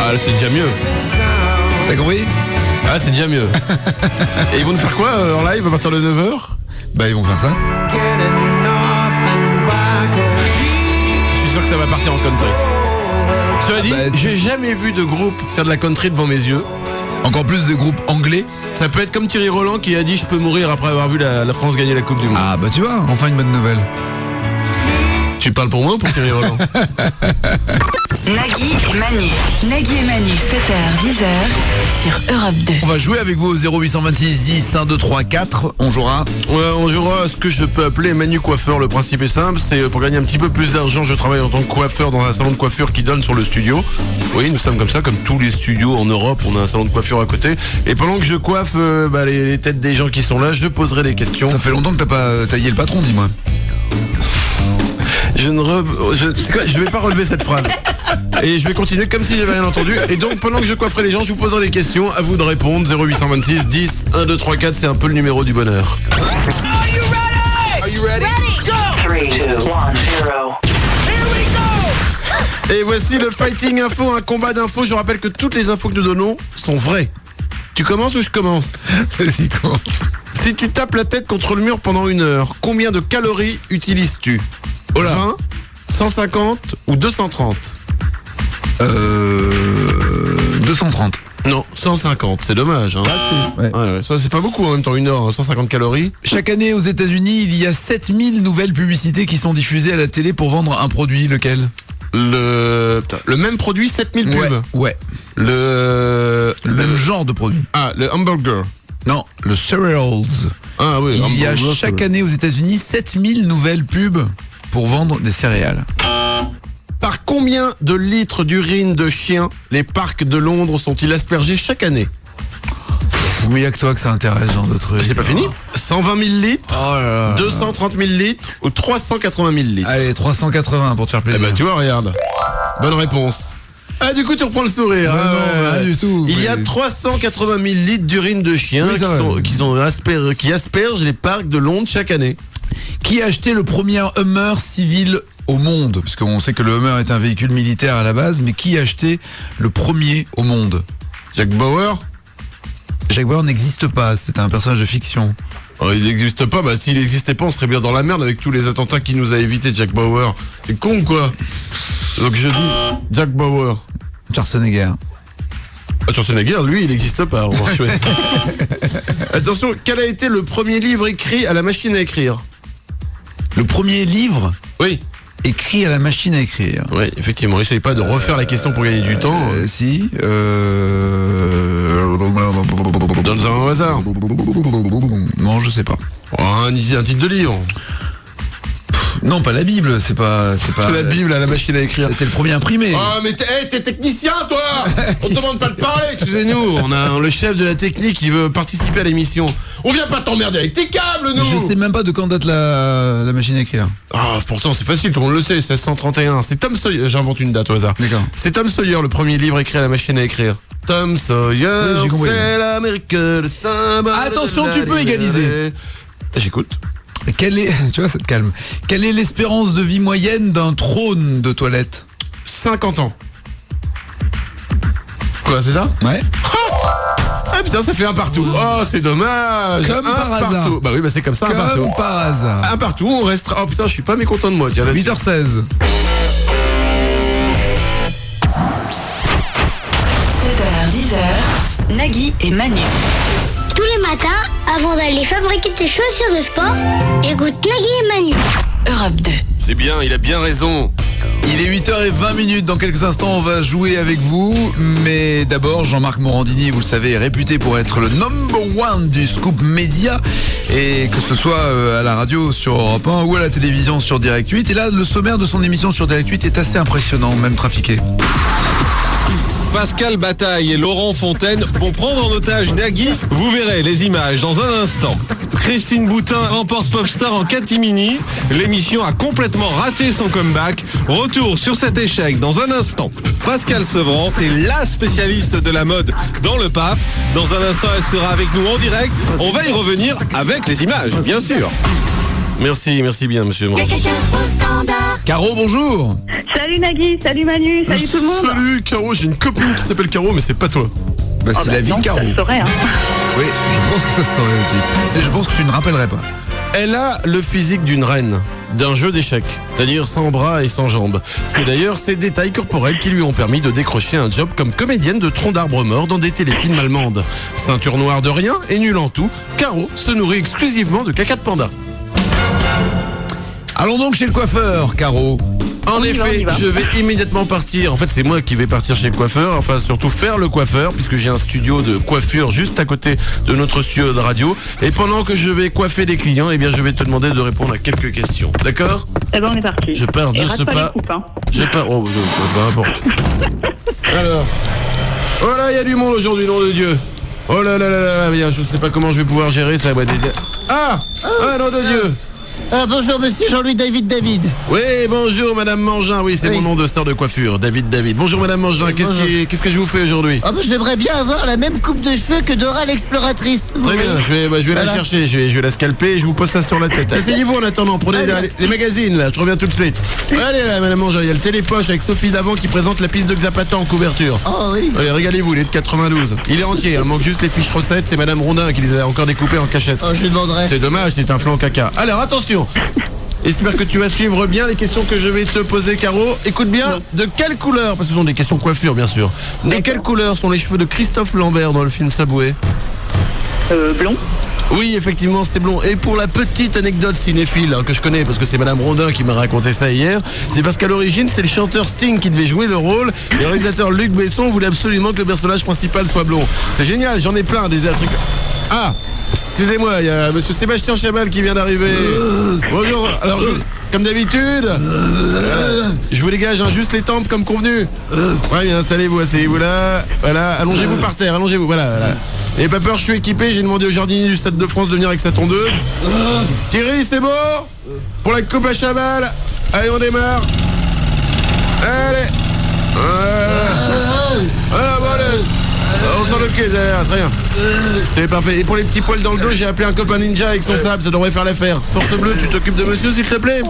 Ah, c'est déjà mieux.
T'as compris?
Ah, c'est déjà mieux. Et ils vont nous faire quoi en live à partir de 9h?
Bah, ils vont faire ça.
Je suis sûr que ça va partir en country. Cela dit, j'ai jamais vu de groupe faire de la country devant mes yeux.
Encore plus de groupes anglais.
Ça peut être comme Thierry Roland qui a dit je peux mourir après avoir vu la France gagner la Coupe du Monde.
Ah bah tu vois, enfin une bonne nouvelle.
Tu parles pour moi ou pour Thierry Roland?
Nagui et Manu. Nagui et Manu, 7h, 10h sur Europe 2.
On va jouer avec vous au 0826 10 1 2 3 4. On jouera.
Ouais, on jouera à ce que je peux appeler Manu Coiffeur. Le principe est simple, c'est pour gagner un petit peu plus d'argent. Je travaille en tant que coiffeur dans un salon de coiffure qui donne sur le studio. Oui, nous sommes comme ça, comme tous les studios en Europe. On a un salon de coiffure à côté. Et pendant que je coiffe les têtes des gens qui sont là, je poserai des questions.
Ça fait longtemps que t'as pas taillé le patron, dis-moi.
Je vais pas relever cette phrase. Et je vais continuer comme si j'avais rien entendu. Et donc pendant que je coifferai les gens, je vous poserai des questions. À vous de répondre. 0826 10 1 2 3 4, c'est un peu le numéro du bonheur.
Are you ready? Go! 3, 2, 1, 0.
Et voici le Fighting Info, un combat d'infos. Je rappelle que toutes les infos que nous donnons sont vraies. Tu commences ou je commence?
Vas-y, commence.
Si tu tapes la tête contre le mur pendant 1 heure, combien de calories utilises-tu? 20, 150 ou 230?
230.
Non, 150, c'est dommage. Hein. Ouais, ça c'est pas beaucoup en même temps, 1 heure, 150 calories.
Chaque année aux États-Unis, il y a 7000 nouvelles publicités qui sont diffusées à la télé pour vendre un produit. Lequel?
Le même produit, 7000 pubs.
Ouais. Le même genre de produit.
Ah, le hamburger.
Non, le cereals.
Ah oui,
il y a chaque année aux États-Unis 7000 nouvelles pubs pour vendre des céréales.
Par combien de litres d'urine de chien les parcs de Londres sont-ils aspergés chaque année?
Mais il n'y a que toi que ça intéresse, genre de trucs.
C'est pas fini? 120 000 litres, 230 000 litres ou 380 000 litres?
Allez, 380 pour te faire plaisir.
Eh ben tu vois, regarde. Bonne réponse. Ah, du coup tu reprends le sourire.
Non, rien du tout.
Il y a 380 000 litres d'urine de chien qui aspergent les parcs de Londres chaque année.
Qui a acheté le premier Hummer civil au monde? Parce qu'on sait que le Hummer est un véhicule militaire à la base, mais qui a acheté le premier au monde?
Jack Bauer?
Jack Bauer n'existe pas, c'est un personnage de fiction.
Oh, il n'existe pas, bah s'il n'existait pas on serait bien dans la merde avec tous les attentats qu'il nous a évités, Jack Bauer. C'est con quoi. Donc je dis Jack Bauer.
Schwarzenegger.
Schwarzenegger, lui, il n'existe pas. Attention, quel a été le premier livre écrit à la machine à écrire?
Le premier livre?
Oui.
Écrit à la machine à écrire.
Oui, effectivement. Essaye pas de refaire la question pour gagner du temps.
Si.
Donne-en un au hasard.
Non, je sais pas.
Oh, un titre de livre.
Non, pas la Bible, c'est pas
la Bible à la machine à écrire.
C'était le premier imprimé.
Oh, mais t'es technicien, toi. On te demande pas de parler, excusez-nous. On a le chef de la technique qui veut participer à l'émission. On vient pas t'emmerder avec tes câbles, nous.
Je sais même pas de quand date la machine à écrire.
Ah, pourtant, c'est facile, tout le monde le sait, 1631. C'est Tom Sawyer, j'invente une date au hasard.
D'accord.
C'est Tom Sawyer, le premier livre écrit à la machine à écrire. Tom Sawyer, c'est l'Amérique de Saint-Bernard.
Attention, tu peux égaliser.
J'écoute.
Quelle est, tu vois, ça te calme. Quelle est l'espérance de vie moyenne d'un trône de toilette?
50 ans. Quoi, c'est ça?
Ouais.
Ah putain, ça fait un partout. Oh, c'est dommage.
Comme
un
par hasard.
Partout. Bah oui, bah c'est comme ça,
comme
un partout.
Comme par hasard.
Un partout, on restera. Oh putain, je suis pas mécontent de moi. Tiens,
8h16.
7h, 10h, Nagui et Manu.
Tous les matins, avant d'aller fabriquer tes chaussures de sport, écoute Nagui et Manu.
Europe 2.
C'est bien, il a bien raison.
Il est 8h20. Dans quelques instants, on va jouer avec vous. Mais d'abord, Jean-Marc Morandini, vous le savez, est réputé pour être le number one du scoop média. Et que ce soit à la radio sur Europe 1 ou à la télévision sur Direct 8. Et là, le sommaire de son émission sur Direct 8 est assez impressionnant, même trafiqué.
Pascal Bataille et Laurent Fontaine vont prendre en otage Nagui. Vous verrez les images dans un instant. Christine Boutin remporte Popstar en catimini. L'émission a complètement raté son comeback. Retour sur cet échec dans un instant. Pascal Sevran, c'est la spécialiste de la mode dans le PAF. Dans un instant, elle sera avec nous en direct. On va y revenir avec les images, bien sûr.
Merci bien, monsieur.
Caro, bonjour.
Salut Nagui, salut Manu, salut tout le monde.
Salut Caro, j'ai une copine qui s'appelle Caro, mais c'est pas toi.
Bah, c'est la vie de Caro.
Ça se saurait, hein.
Oui, je pense que ça se saurait aussi. Et je pense que tu ne rappellerais pas.
Elle a le physique d'une reine, d'un jeu d'échecs, c'est-à-dire sans bras et sans jambes. C'est d'ailleurs ces détails corporels qui lui ont permis de décrocher un job comme comédienne de tronc d'arbre mort dans des téléfilms allemandes. Ceinture noire de rien et nulle en tout, Caro se nourrit exclusivement de caca de panda.
Allons donc chez le coiffeur, Caro.
En effet, je vais immédiatement partir. En fait, c'est moi qui vais partir chez le coiffeur. Enfin, surtout faire le coiffeur, puisque j'ai un studio de coiffure juste à côté de notre studio de radio. Et pendant que je vais coiffer les clients, eh bien, je vais te demander de répondre à quelques questions. D'accord?
Eh ben, on est parti.
Je pars de ce pas. Je pars. Oh, peu importe. Alors. Oh là, il y a du monde aujourd'hui, nom de Dieu. Oh là là là là là, je ne sais pas comment je vais pouvoir gérer ça. Ah, nom de Dieu.
Bonjour, monsieur Jean-Louis David.
Oui, bonjour Madame Mangin, oui, c'est mon nom de star de coiffure, David. Bonjour Madame Mangin, qu'est-ce que je vous fais aujourd'hui?
J'aimerais bien avoir la même coupe de cheveux que Dora l'exploratrice.
Très bien, je vais la chercher, je vais la scalper et je vous pose ça sur la tête. Asseyez-vous en attendant, prenez les magazines là, je reviens tout de suite. Allez là, Madame Mangin, il y a le Télépoche avec Sophie Davant qui présente la piste de Xapata en couverture.
Oh oui.
Régalez-vous, il est de 92. Il est entier, il manque juste les fiches recettes, c'est Madame Rondin qui les a encore découpées en cachette.
Oh, je lui demanderai.
C'est dommage, c'est un flanc caca. Alors attention, j'espère que tu vas suivre bien les questions que je vais te poser, Caro. Écoute bien, de quelle couleur, parce que ce sont des questions coiffure bien sûr, de quelle couleur sont les cheveux de Christophe Lambert dans le film Subway?
Blond.
Oui, effectivement, c'est blond. Et pour la petite anecdote cinéphile que je connais, parce que c'est Madame Rondin qui m'a raconté ça hier, c'est parce qu'à l'origine, c'est le chanteur Sting qui devait jouer le rôle, et le réalisateur Luc Besson voulait absolument que le personnage principal soit blond. C'est génial, j'en ai plein des trucs. Ah, excusez-moi, il y a monsieur Sébastien Chabal qui vient d'arriver. Bonjour, alors comme d'habitude, je vous dégage juste les tempes comme convenu. Ouais, bien, installez-vous, asseyez-vous là. Voilà, allongez-vous par terre, allongez-vous, voilà. Et pas peur, je suis équipé, j'ai demandé au jardinier du Stade de France de venir avec sa tondeuse. Thierry, c'est beau? Pour la coupe à Chabal. Allez, on démarre. Allez. Voilà, bon, allez. On s'en occupe, très bien. C'est parfait. Et pour les petits poils dans le dos, j'ai appelé un copain ninja avec son sable, ça devrait faire l'affaire. Force bleue, tu t'occupes de monsieur, s'il te plaît?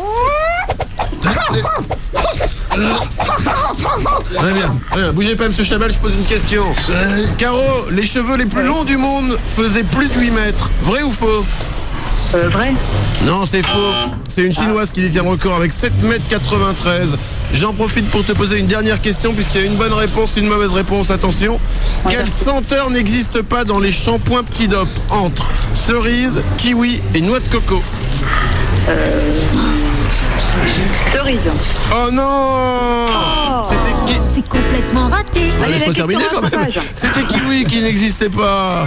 Très bien. Bougez pas, monsieur Chabal, je pose une question. Caro, les cheveux les plus longs du monde faisaient plus de 8 mètres. Vrai ou faux?
Vrai.
Non, c'est faux. C'est une chinoise qui détient le record avec 7 mètres 93. J'en profite pour te poser une dernière question puisqu'il y a une bonne réponse, une mauvaise réponse. Attention. Quelle senteur n'existe pas dans les shampoings Petit Dop entre cerise, kiwi et noix de coco?
Cerise.
Oh non!
C'est complètement raté.
Allez, je peux terminer quand même. C'était kiwi qui n'existait pas.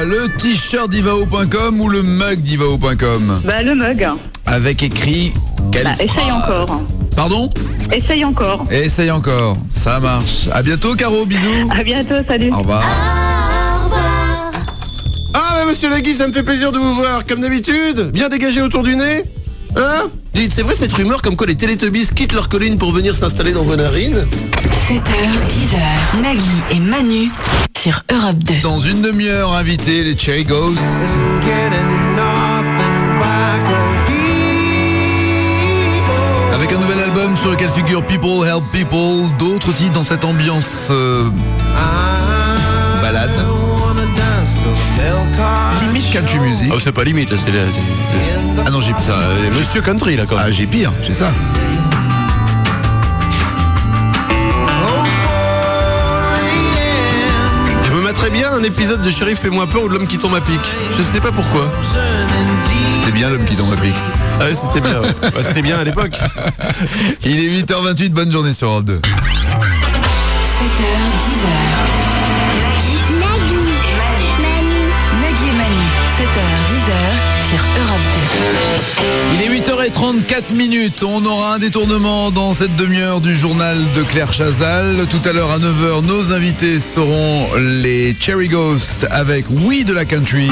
Le t-shirt d'Ivao.com ou le mug d'Ivao.com?
Le mug.
Avec écrit quelle phrase?
Essaye encore.
Pardon?
Essaye encore.
Essaye encore, ça marche. À bientôt, Caro, bisous.
À bientôt, salut.
Au revoir.
Ah, mais monsieur Nagui, ça me fait plaisir de vous voir, comme d'habitude. Bien dégagé autour du nez. Hein? Dites, c'est vrai cette rumeur comme quoi les Télétubbies quittent leur colline pour venir s'installer dans vos narines?
7h, 10h, Nagui et Manu sur Europe 2.
Dans une demi-heure, invité les Cherry Ghosts. Avec un nouvel album sur lequel figure People Help People, d'autres titres dans cette ambiance balade. Limite country music.
Oh, c'est pas limite là, c'est
Ah non, j'ai ça.
Monsieur Country là quand même.
Ah, j'ai pire, j'ai ça.
Je me mettrais bien un épisode de Shérif Fais-moi peur ou de l'homme qui tombe à pic. Je sais pas pourquoi.
C'était bien l'homme qui tombe à pic.
Ah ouais, c'était bien. Ouais. Bah, c'était bien à l'époque.
Il est 8h28, bonne journée sur Europe 2.
7h, 10h. Nagui et Manu. 7h, 10h sur Europe 2.
Il est 8h34. On aura un détournement dans cette demi-heure du journal de Claire Chazal. Tout à l'heure à 9h, nos invités seront les Cherry Ghosts avec Oui de la Country.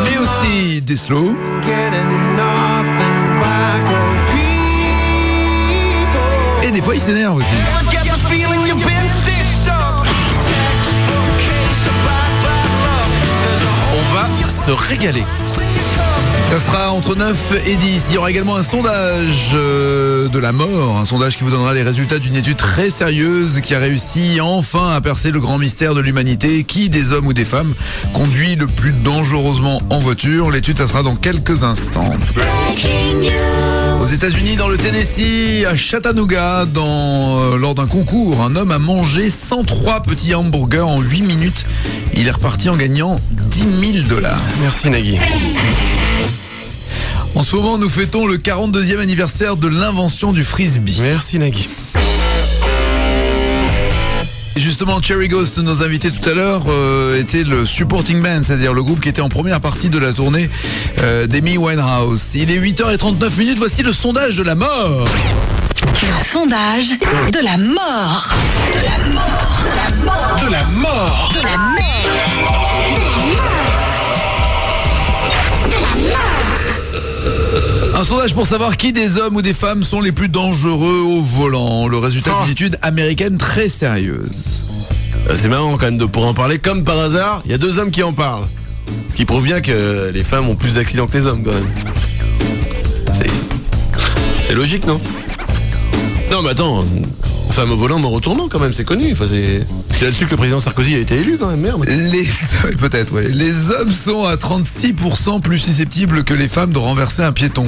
Mais aussi des slow. Et des fois il s'énerve aussi.
On va se régaler.
Ça sera entre 9 et 10. Il y aura également un sondage de la mort. Un sondage qui vous donnera les résultats d'une étude très sérieuse qui a réussi enfin à percer le grand mystère de l'humanité. Qui des hommes ou des femmes conduit le plus dangereusement en voiture? L'étude, ça sera dans quelques instants. Aux États-Unis, dans le Tennessee, à Chattanooga, lors d'un concours, un homme a mangé 103 petits hamburgers en 8 minutes. Il est reparti en gagnant $10 000.
Merci Nagui.
En ce moment, nous fêtons le 42e anniversaire de l'invention du frisbee.
Merci Nagui.
Et justement, Cherry Ghost, nos invités tout à l'heure, était le supporting band, c'est-à-dire le groupe qui était en première partie de la tournée d'Amy Winehouse. Il est 8h39, voici le sondage de la mort.
Le sondage de la mort. De la mort. De la mort.
De la mort.
De la mort.
Un sondage pour savoir qui des hommes ou des femmes sont les plus dangereux au volant. Le résultat d'une étude américaine très sérieuse.
C'est marrant quand même pour en parler. Comme par hasard, il y a 2 hommes qui en parlent. Ce qui prouve bien que les femmes ont plus d'accidents que les hommes quand même. C'est logique, non? Non mais attends, femme au volant, mort au tournant quand même, c'est connu. Enfin, c'est là-dessus que le président Sarkozy a été élu quand même, merde.
Peut-être, oui. Les hommes sont à 36% plus susceptibles que les femmes de renverser un piéton.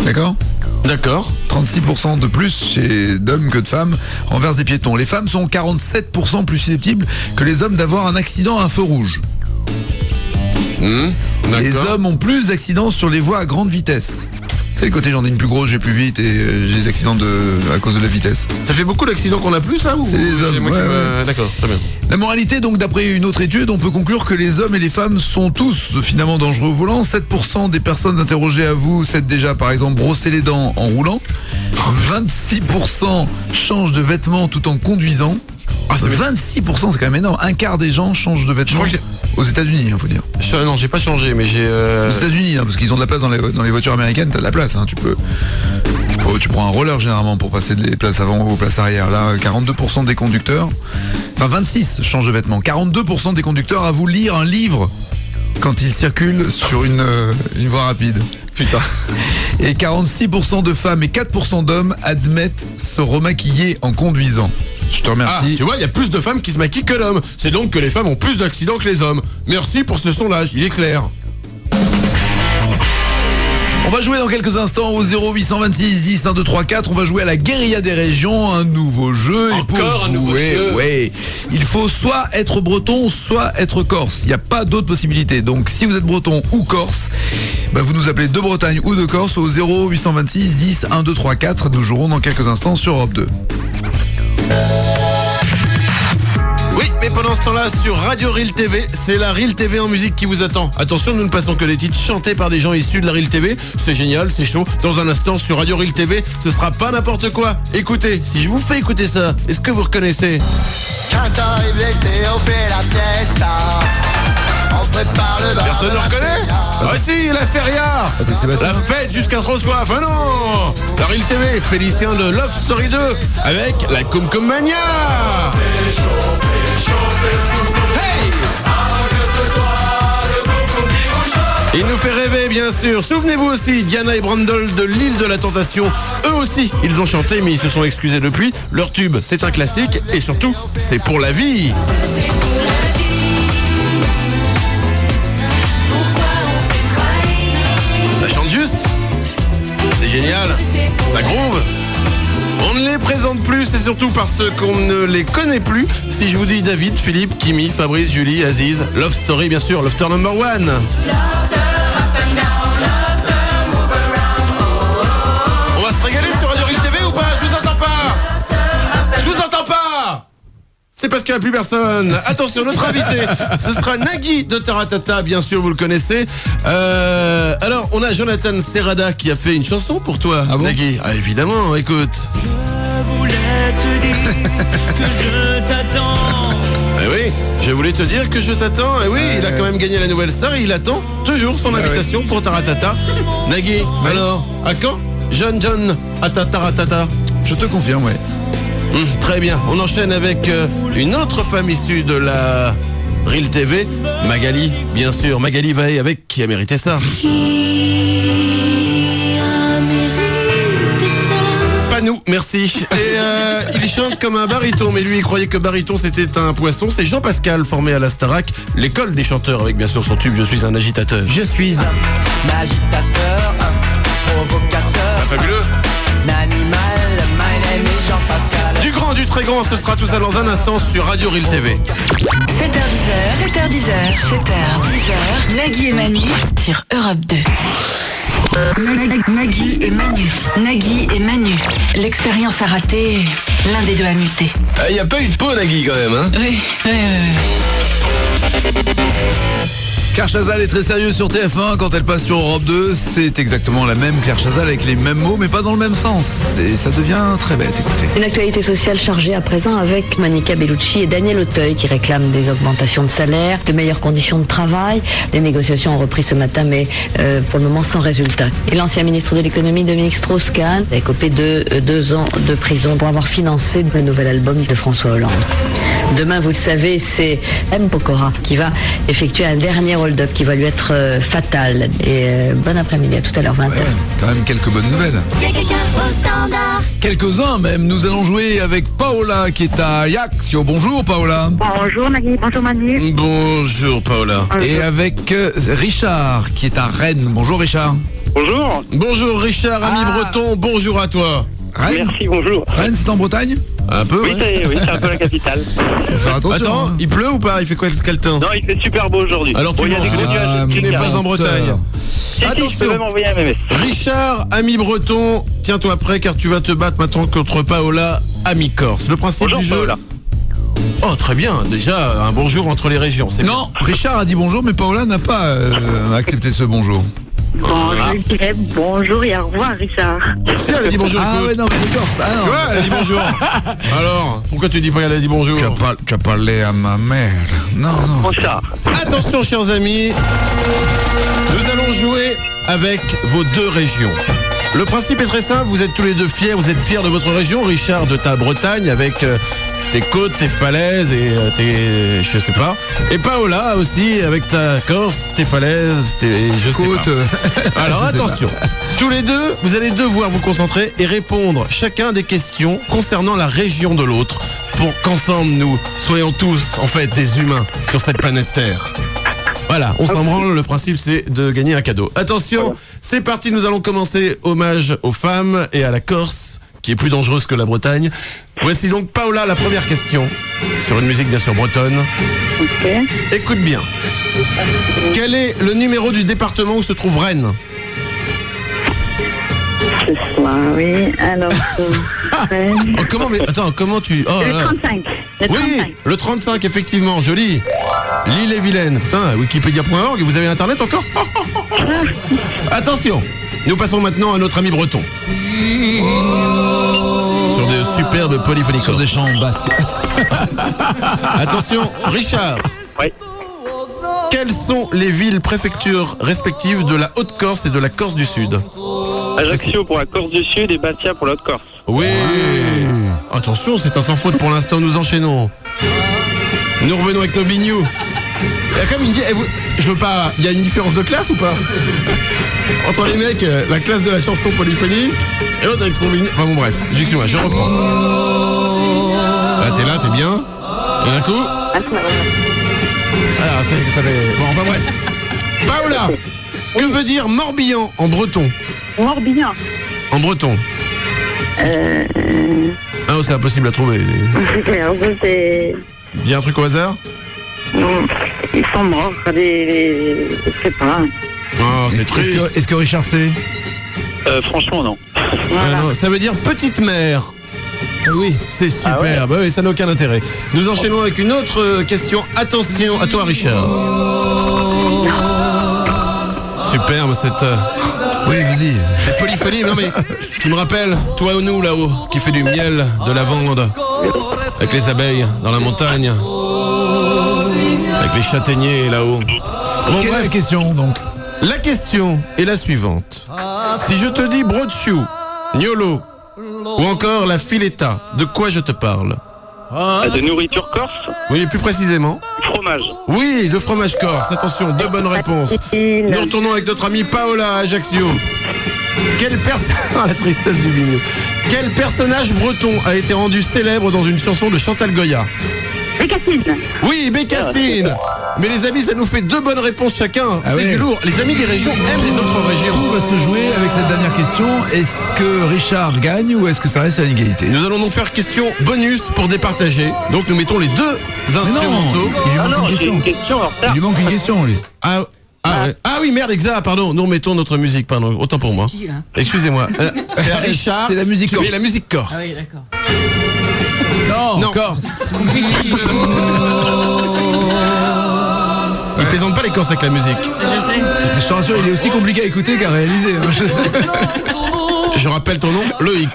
D'accord ?
D'accord.
36% de plus d'hommes que de femmes renversent des piétons. Les femmes sont 47% plus susceptibles que les hommes d'avoir un accident à un feu rouge. Les hommes ont plus d'accidents sur les voies à grande vitesse. C'est le côté j'en ai une plus grosse, j'ai plus vite et j'ai des accidents à cause de la vitesse.
Ça fait beaucoup d'accidents qu'on a plus là ou...
C'est les hommes. Ouais.
D'accord, très bien.
La moralité, donc, d'après une autre étude, on peut conclure que les hommes et les femmes sont tous finalement dangereux au volant. 7% des personnes interrogées avouent s'être déjà, par exemple, brossé les dents en roulant. 26% changent de vêtements tout en conduisant. 26%, c'est quand même énorme. Un quart des gens changent de vêtements aux États-Unis, faut dire.
Non, j'ai pas changé, mais j'ai.
Aux États-Unis, parce qu'ils ont de la place dans les voitures américaines, t'as de la place. Tu prends un roller généralement pour passer des places avant aux places arrière. Là, 42% des conducteurs, 26 changent de vêtements. 42% des conducteurs avouent lire un livre quand ils circulent sur une voie rapide.
Putain.
Et 46% de femmes et 4% d'hommes admettent se remaquiller en conduisant. Je te remercie.
Tu vois, il y a plus de femmes qui se maquillent que d'hommes. C'est donc que les femmes ont plus d'accidents que les hommes. Merci pour ce sondage, il est clair.
On va jouer dans quelques instants au 0826 10 1 2 3 4. On va jouer à la guérilla des régions, un nouveau jeu.
Encore un nouveau jeu.
Ouais. Il faut soit être breton, soit être corse. Il n'y a pas d'autre possibilité. Donc si vous êtes breton ou corse, vous nous appelez de Bretagne ou de Corse au 0826 10 1 2 3 4. Nous jouerons dans quelques instants sur Europe 2.
Oui, mais pendant ce temps-là, sur Radio Reel TV, c'est la Reel TV en musique qui vous attend. Attention, nous ne passons que des titres chantés par des gens issus de la Reel TV. C'est génial, c'est chaud. Dans un instant, sur Radio Reel TV, ce sera pas n'importe quoi. Écoutez, si je vous fais écouter ça, est-ce que vous reconnaissez? Personne ne reconnaît? Ah si, la feria, la fête jusqu'à trop soif. Ah non, la Reel TV, Félicien de Love Story 2 avec la Cum Cum Mania. Hey, il nous fait rêver, bien sûr. Souvenez-vous aussi, Diana et Brandol de l'île de la Tentation. Eux aussi, ils ont chanté, mais ils se sont excusés depuis. Leur tube, c'est un classique et surtout, c'est pour la vie. Ça chante juste. C'est génial. Ça groove. On ne les présente plus, c'est surtout parce qu'on ne les connaît plus. Si je vous dis David, Philippe, Kimi, Fabrice, Julie, Aziz, Love Story, bien sûr, Lofter number 1. On va se régaler sur Radio Reel TV ou pas? Je vous entends pas. Je vous entends pas. C'est parce qu'il n'y a plus personne. Attention, notre invité, ce sera Nagui de Taratata, bien sûr, vous le connaissez. Alors, on a Jonathan Serrada qui a fait une chanson pour toi, Nagui. Ah, évidemment, écoute.
Je voulais te dire que je t'attends.
Eh oui, je voulais te dire que je t'attends. Eh oui, il a quand même gagné la Nouvelle Star et il attend toujours son invitation pour Taratata. Nagui, alors, à quand John à Taratata?
Je te confirme, oui.
Très bien, on enchaîne avec une autre femme issue de la Reel TV, Magali, bien sûr, Magali Vaé avec Qui a mérité ça. Pas nous, merci. Et il chante comme un baryton, mais lui il croyait que baryton c'était un poisson. C'est Jean-Pascal, formé à la Starac, l'école des chanteurs, avec bien sûr son tube Je suis un agitateur.
Je suis un agitateur, un provocateur.
Fabuleux.
Un animal, my name is Jean-Pascal.
Du grand, du très grand, ce sera tout ça dans un instant sur Radio Reel TV.
7h10, Nagui et Manu sur Europe 2. Nagui et Manu. Nagui et Manu. L'expérience a raté, l'un des deux a muté.
Il n'y a pas eu de peau, Nagui, quand même, hein?
Oui.
Claire Chazal est très sérieuse sur TF1. Quand elle passe sur Europe 2, c'est exactement la même Claire Chazal avec les mêmes mots, mais pas dans le même sens. Et ça devient très bête, écoutez.
Une actualité sociale chargée à présent avec Monica Bellucci et Daniel Auteuil qui réclament des augmentations de salaire, de meilleures conditions de travail. Les négociations ont repris ce matin, mais pour le moment sans résultat. Et l'ancien ministre de l'économie, Dominique Strauss-Kahn, a écopé de 2 ans de prison pour avoir financé le nouvel album de François Hollande. Demain, vous le savez, c'est M. Pokora qui va effectuer un dernier hold-up qui va lui être fatal. Et bon après-midi, à tout à l'heure 20h.
Ouais, quand même quelques bonnes nouvelles. Quelques-uns même. Nous allons jouer avec Paola qui est à Ajaccio. Bonjour Paola.
Bonjour Nagui, bonjour Manu.
Bonjour Paola.
Et avec Richard qui est à Rennes. Bonjour Richard.
Bonjour.
Bonjour Richard, ami breton, bonjour à toi.
Rennes.
Merci, bonjour.
Rennes, c'est en Bretagne?
Un peu,
Oui, c'est un peu la capitale.
Faut faire attention.
Attends, il pleut ou pas? Il fait quoi, quel temps?
Non, il fait super beau aujourd'hui.
Alors tu
il y a des gros nuages.
tu n'es pas en Bretagne.
Si, je peux même envoyer un MMS.
Richard, ami breton, tiens-toi prêt car tu vas te battre maintenant contre Paola, ami corse. Le principe
Bonjour,
du jeu...
Paola.
Oh, très bien, déjà un bonjour entre les régions. C'est
Non, Richard a dit bonjour, mais Paola n'a pas accepté ce bonjour.
Bon, je dirais bonjour et au revoir Richard.
Si, elle a dit bonjour.
Ah ouais, non, mais les Corses. Ah, non.
Tu vois, elle a dit bonjour. Alors, pourquoi tu dis pas qu'elle a dit bonjour?
Tu as parlé à ma mère. Non, non.
Bonsoir.
Attention, chers amis, nous allons jouer avec vos 2 régions. Le principe est très simple, vous êtes tous les deux fiers, vous êtes fiers de votre région, Richard de ta Bretagne avec tes côtes, tes falaises et tes... je sais pas. Et Paola aussi avec ta Corse, tes falaises, tes... je sais
Côte.
pas. Alors attention, tous les deux, vous allez devoir vous concentrer et répondre chacun des questions concernant la région de l'autre pour qu'ensemble nous soyons tous en fait des humains sur cette planète Terre. Voilà, on s'en branle, le principe c'est de gagner un cadeau. Attention, c'est parti, nous allons commencer. Hommage aux femmes et à la Corse, qui est plus dangereuse que la Bretagne. Voici donc Paola, la première question, sur une musique bien sûr bretonne.
Ok.
Écoute bien. Quel est le numéro du département où se trouve Rennes?
Ce soir, oui. Alors,
Oh, comment, mais attends, comment tu... Oh,
le
là.
35. Le 35.
Oui, le 35, effectivement, joli. L'île-et-Vilaine. Putain, Wikipédia.org, vous avez internet encore? Attention, nous passons maintenant à notre ami breton. Sur de superbes polyphonies.
Sur des chants basques.
Attention, Richard.
Oui.
Quelles sont les villes préfectures respectives de la Haute-Corse et de la Corse du Sud?
Ajaccio pour la Corse du Sud et Bastia pour la Haute-Corse.
Oui. Attention, c'est un sans faute pour l'instant, nous enchaînons. Nous revenons avec nos bignoux. Il y a comme une... Je veux pas... Il y a une différence de classe ou pas? Entre les mecs, la classe de la chanson polyphonie et l'autre avec son bignou. Enfin bon bref, excuse-moi, je reprends. Là, t'es bien. Et d'un coup... Ah, ça fait... Bon, enfin bref. Paola, que veut dire Morbihan en breton?
Morbihan.
En breton. Ah, c'est impossible à trouver.
C'est...
Dis un truc au hasard.
Non, ils sont morts, je sais pas.
Oh, c'est triste.
Est-ce que Richard sait?
Franchement, non.
Voilà.
Non, ça veut dire petite mère. Oui, c'est super.
Ah ouais.
Bah oui, ça n'a aucun intérêt. Nous enchaînons avec une autre question. Attention, à toi, Richard. Superbe cette...
Oui, vas-y.
Cette polyphonie, non mais... Tu me rappelles, toi ou nous là-haut, qui fait du miel, de lavande, avec les abeilles dans la montagne, avec les châtaigniers là-haut. Bon,
Quelle est la
bref,
question donc?
la question est la suivante. Si je te dis brochu, gnolo, ou encore la filetta, de quoi je te parle?
De nourriture corse,
Oui, plus précisément.
fromage.
Oui, de fromage corse. Attention, 2 bonnes réponses. Nous retournons avec notre amie Paola à Ajaccio. La tristesse du vigno. Quel personnage breton a été rendu célèbre dans une chanson de Chantal Goya?
Bécassine.
Oui, Bécassine. Mais les amis, ça nous fait 2 bonnes réponses chacun.
Ah
C'est
ouais.
du lourd. Les amis des régions aiment les autres régions.
Tout va se jouer avec cette dernière question. Est-ce que Richard gagne ou est-ce que ça reste à l'égalité?
Nous allons donc faire question bonus pour départager. Donc nous mettons les 2 instrumentaux.
Il lui
Ah
manque
non,
une
j'ai
question.
une question en retard.
Il lui manque une question, lui.
Ah oui, merde, exact, pardon. Nous remettons notre musique, pardon. Autant pour moi.
Qui, là?
Excusez-moi. C'est à Richard.
C'est la musique corse.
Oui, la musique corse.
Ah oui, d'accord.
Non,
Non.
Corse.
Il plaisante pas les corses avec la musique.
Je sais.
Je te rassure, il est aussi compliqué à écouter qu'à réaliser.
Je rappelle ton nom, Loïc.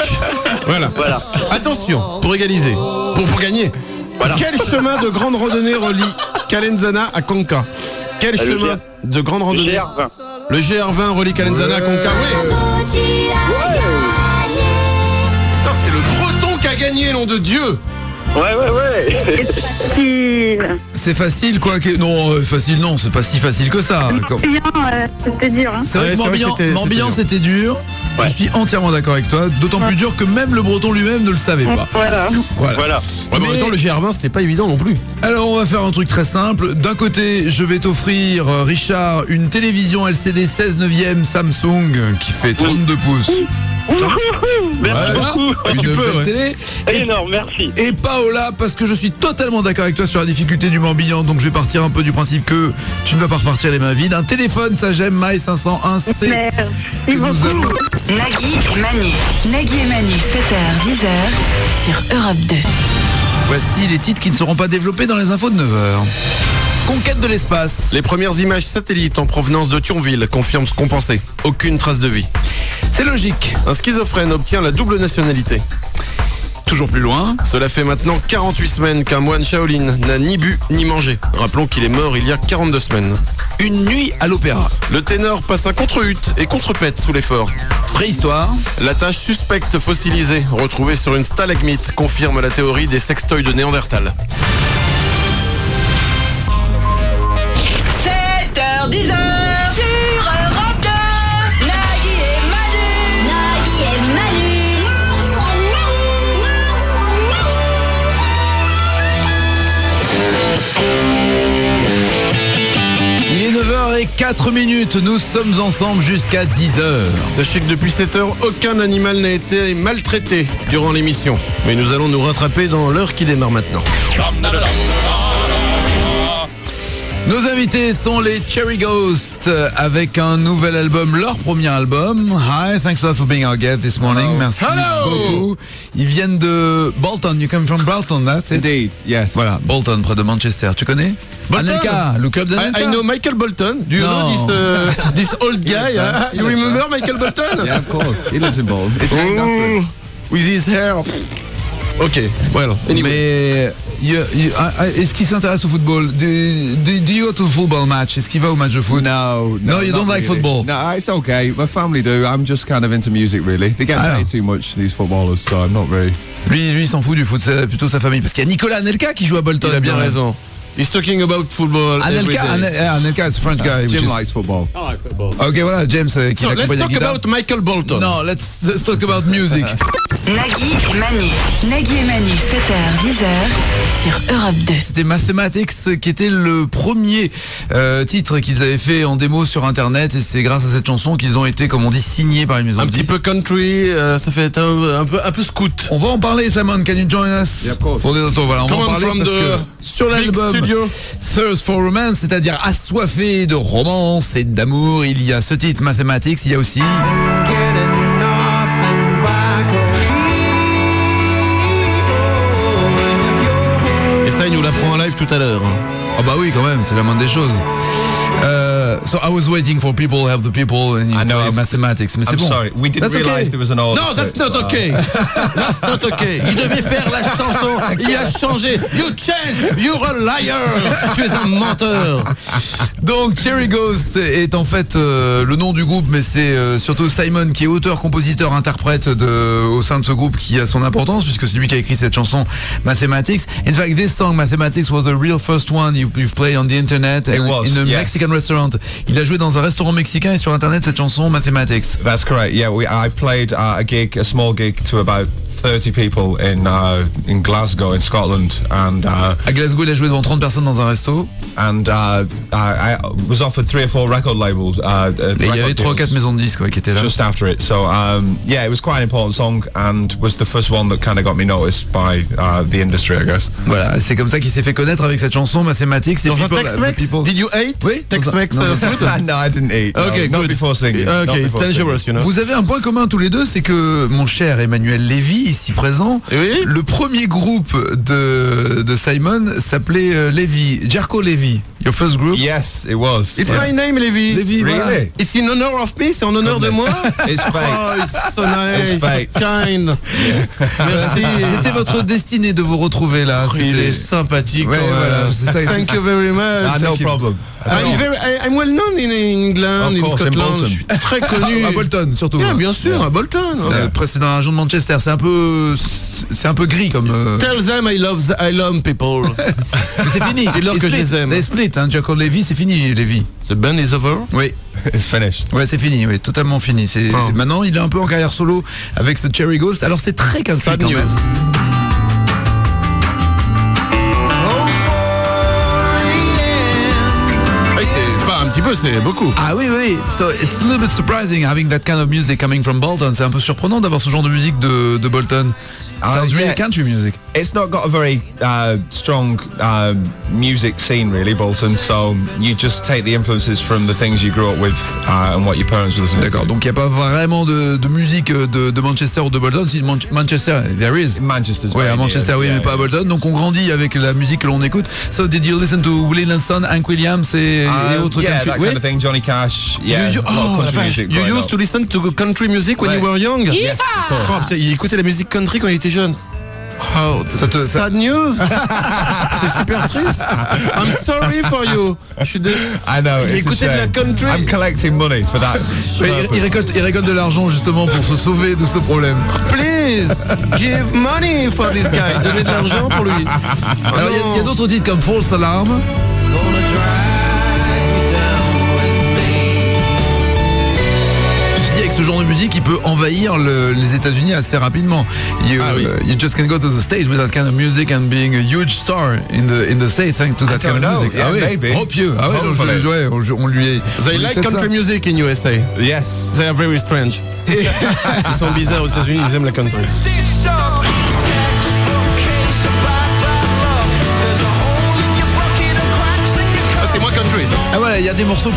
Voilà. Attention, pour égaliser, pour gagner. Voilà. Quel chemin de grande randonnée relie Calenzana à Conca? Quel chemin de grande randonnée? Le GR20 relie Calenzana à Conca. Oui. Putain, c'est le Breton qui a gagné, nom de Dieu.
C'est facile.
C'est facile quoi que... Non, facile non, c'est pas si facile que ça.
C'était dur. Hein.
C'est vrai que Morbihan c'était dur.
Ouais.
Je suis entièrement d'accord avec toi. D'autant plus dur que même le Breton lui-même ne le savait pas.
Voilà.
Ouais, mais en même temps, le GR20 c'était pas évident non plus.
Alors on va faire un truc très simple. D'un côté, je vais t'offrir, Richard, une télévision LCD 16 neuvième Samsung qui fait 32 pouces.
Merci beaucoup.
Une belle télé.
Énorme, merci.
Et Paola, parce que je suis totalement d'accord avec toi sur la difficulté du Morbihan, donc je vais partir un peu du principe que tu ne vas pas repartir les mains vides. Un téléphone Sagem My 501C. Que nous allons...
Nagui et Manu. Nagui et Manu, 7h, 10h sur Europe 2.
Voici les titres qui ne seront pas développés dans les infos de 9h. Conquête de l'espace.
Les premières images satellites en provenance de Thionville confirment ce qu'on pensait. Aucune trace de vie.
C'est logique.
Un schizophrène obtient la double nationalité.
Toujours plus loin.
Cela fait maintenant 48 semaines qu'un moine Shaolin n'a ni bu ni mangé. Rappelons qu'il est mort il y a 42 semaines.
Une nuit à l'opéra.
Le ténor passe un contre-hutte et contre-pète sous l'effort.
Préhistoire.
La tache suspecte fossilisée, retrouvée sur une stalagmite, confirme la théorie des sextoys de Néandertal.
7h, 10h sur Europe 2. Nagui et Manu. Nagui et Manu.
Il est 9h04, nous sommes ensemble jusqu'à 10h.
Sachez que depuis 7h, aucun animal n'a été maltraité durant l'émission. Mais nous allons nous rattraper dans l'heure qui démarre maintenant.
Nos invités sont les Cherry Ghost avec un nouvel album, leur premier album. Hi, thanks a lot for being our guest this morning. Merci beaucoup. Ils viennent de Bolton. You come from Bolton, that's it?
Indeed, yes.
Voilà, Bolton, près de Manchester. Tu connais?
Bolton.
Anelka, le club d'Anelka.
I know Michael Bolton. Do you know this old guy? You remember Michael Bolton?
Yeah, of course. He lives in Bolton. It's named after him.
With his hair. Ok, well, anyway.
Mais est-ce qu'il s'intéresse au football? Do you go to a football match? Est-ce qu'il va au match de foot?
No,
you don't like football?
No, it's okay. My family do. I'm just kind of into music, really. They get paid too much, these footballers, so I'm not really.
Lui, il s'en fout du foot, c'est plutôt sa famille. Parce qu'il y a Nicolas Anelka qui joue à Bolton.
Il a bien raison. He's talking about football.
Anelka is a French guy.
Jim likes football. I like football.
Ok, voilà, James qui
So let's talk about Michael Bolton.
No, let's talk about music.
Nagui et Manu. Nagui et Manu, 7h, 10h sur Europe 2.
C'était Mathematics qui était le premier titre qu'ils avaient fait en démo sur internet, et c'est grâce à cette chanson qu'ils ont été, comme on dit, signés par une maison de disques.
Un petit peu country, ça fait un peu scout.
On va en parler, Simon, can you join us?
Yeah, of course.
Voilà, on va en parler parce que sur l'album Thirst for Romance, c'est-à-dire assoiffé de romance et d'amour, il y a ce titre Mathematics, il y a aussi
et ça il nous l'apprend en live tout à l'heure.
Ah bah oui, quand même, c'est la moindre des choses. So I was waiting for people to help the people and you play mathematics. Mais c'est bon.
Sorry, we didn't realize there was an order.
No, that's not okay. That's not okay. Il devait faire la chanson. Il a changé. You change. You're a liar. Tu es un menteur.
Donc Cherry Ghost est en fait le nom du groupe, mais c'est surtout Simon qui est auteur, compositeur, interprète au sein de ce groupe qui a son importance puisque c'est lui qui a écrit cette chanson Mathematics. In fact, this song Mathematics was the real first one you've played on the internet in a Mexican restaurant. Il a joué dans un restaurant mexicain et sur internet cette chanson Mathematics.
That's correct. Yeah, I played a small gig to about 30 people in Glasgow in Scotland, and
à Glasgow il a joué devant 30 personnes dans un resto,
and I was offered 3 or 4 record labels,
et il y avait 3 ou 4 maisons de disques qui étaient là
just after it, so yeah, it was quite an important song and was the first one that kind of got me noticed by the industry, I guess.
Voilà, c'est comme ça qu'il s'est fait connaître avec cette chanson Mathematics.
Dans un Tex-Mex? Did you eat?
Oui,
Tex-Mex
no, I didn't eat.
Okay,
not
good.
before singing.
Okay, it's dangerous, you know.
Vous avez un point commun tous les deux, c'est que mon cher Emmanuel Lévy ici présent.
Oui.
Le premier groupe de Simon s'appelait Levi, Jerko Levi. Your first group?
Yes, it was.
It's
Yeah.
my name, Levi.
Levi,
Really?
voilà.
It's in honor of me, c'est en honneur de moi.
It's fake.
Oh, it's so nice,
It's fake.
kind. Merci.
C'était votre destinée de vous retrouver là.
Il
C'était-
est sympathique.
Ouais,
quand même.
voilà, c'est ça, c'est
Thank
ça.
you very much.
Ah, no problem.
I'm well known in England,
Of
in
course, in
Scotland.
Bolton.
Je suis très connu.
À Bolton surtout.
Yeah, bien sûr, à Bolton.
C'est dans la région de Manchester. C'est un peu gris comme.
Tell them I love people.
Mais c'est fini.
Dis-leur que je les aime.
Les split, hein, Jerko Levi, c'est fini, Levi.
The band is over.
Oui.
It's finished.
Ouais, c'est fini, oui, totalement fini. Maintenant, il est un peu en carrière solo avec ce Cherry Ghost. Alors, c'est très country
Sad
quand
news.
même.
Oui, c'est pas un petit peu, c'est beaucoup.
Ah oui, oui. So it's a little bit surprising having that kind of music coming from Bolton. C'est un peu surprenant d'avoir ce genre de musique de Bolton. Sounds really
yeah.
country music.
It's not got a very strong music scene, really, Bolton. So you just take the influences from the things you grew up with and what your parents were listening to.
D'accord, donc il n'y a pas vraiment de musique de Manchester ou de Bolton. Si Manchester, there is.
Manchester's
Oui, à
very
Manchester,
near,
oui,
yeah,
mais pas à
yeah.
Bolton. Donc on grandit avec la musique que l'on écoute. So did you listen to Willie Nelson, Hank Williams et autres
yeah,
country?
that
Oui.
kind of thing. Johnny Cash. Yeah.
You,
a lot of country music
you
growing
used
up.
to listen to country music when
Ouais.
you were young?
Yes, of course.
Oh, putain, il écoutait la musique country quand il était jeune. Oh, sad news. C'est super triste. I'm sorry for you. Je suis
I know.
Il
It's a
écoutait de la
shame.
country.
I'm collecting money for that.
Oui, il récolte de l'argent justement pour se sauver de ce problème.
Please give money for this guy. Donnez de l'argent pour lui.
Alors il y a d'autres titres comme False Alarm. Avec ce genre de musique, il peut envahir les États-Unis assez rapidement. You just can go to the stage with that kind of music and being a huge star in the state thanks to that kind of music.
Yeah, maybe.
Maybe. Ah ouais, on lui
They like country music in USA.
Yes.
They are very strange. Ils sont bizarres aux États-Unis, ils aiment la country. C'est moi country ça.
Ah voilà, il y a des morceaux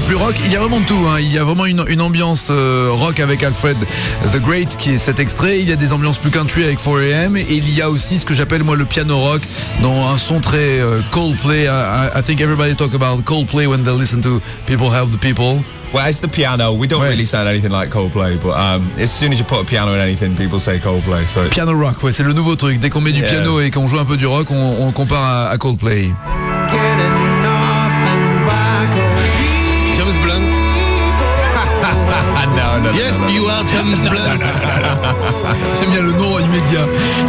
plus rock, il y a vraiment de tout, hein. Il y a vraiment une ambiance rock avec Alfred the Great qui est cet extrait, il y a des ambiances plus country avec 4am et il y a aussi ce que j'appelle moi le piano rock dans un son très Coldplay. I think everybody talk about Coldplay when they listen to People Help the People.
Well, it's the piano. We don't really sound anything like Coldplay, but as soon as you put a piano in anything, people say Coldplay. So
Piano rock, ouais, c'est le nouveau truc. Dès qu'on met du piano et qu'on joue un peu du rock, on compare à Coldplay.
James Blunt.
no.
Yes, you are James Blunt.
J'aime bien le nom immédiat.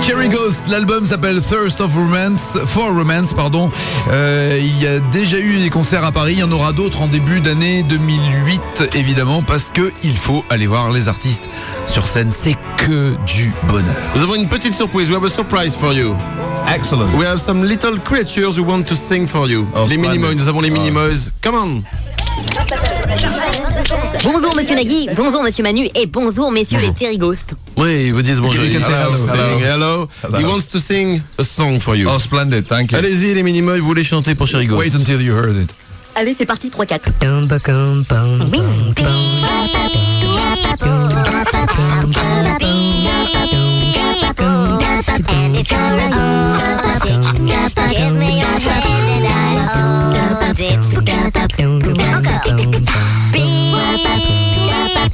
Cherry Ghost, l'album s'appelle Thirst of Romance, for Romance, pardon. Il y a déjà eu des concerts à Paris, il y en aura d'autres en début d'année 2008, évidemment, parce que il faut aller voir les artistes sur scène, c'est que du bonheur.
Nous avons une petite surprise. We have a surprise for you.
Excellent.
We have some little creatures who want to sing for you.
Oh,
les
splendid.
Minimoys, nous avons les Minimoys. Come on.
Bonjour Monsieur Nagui, bonjour Monsieur Manu et bonjour messieurs les Terry Ghost.
Oui, ils vous disent bonjour.
You can say
Hello. He wants to sing a song for you.
Oh, splendid, thank you.
Allez-y les Minimoys, vous voulez chanter pour Cherry Ghost.
Wait until you heard it.
Allez c'est parti 3-4.
And if you're homesick, give me your hand and I'll hold it. Now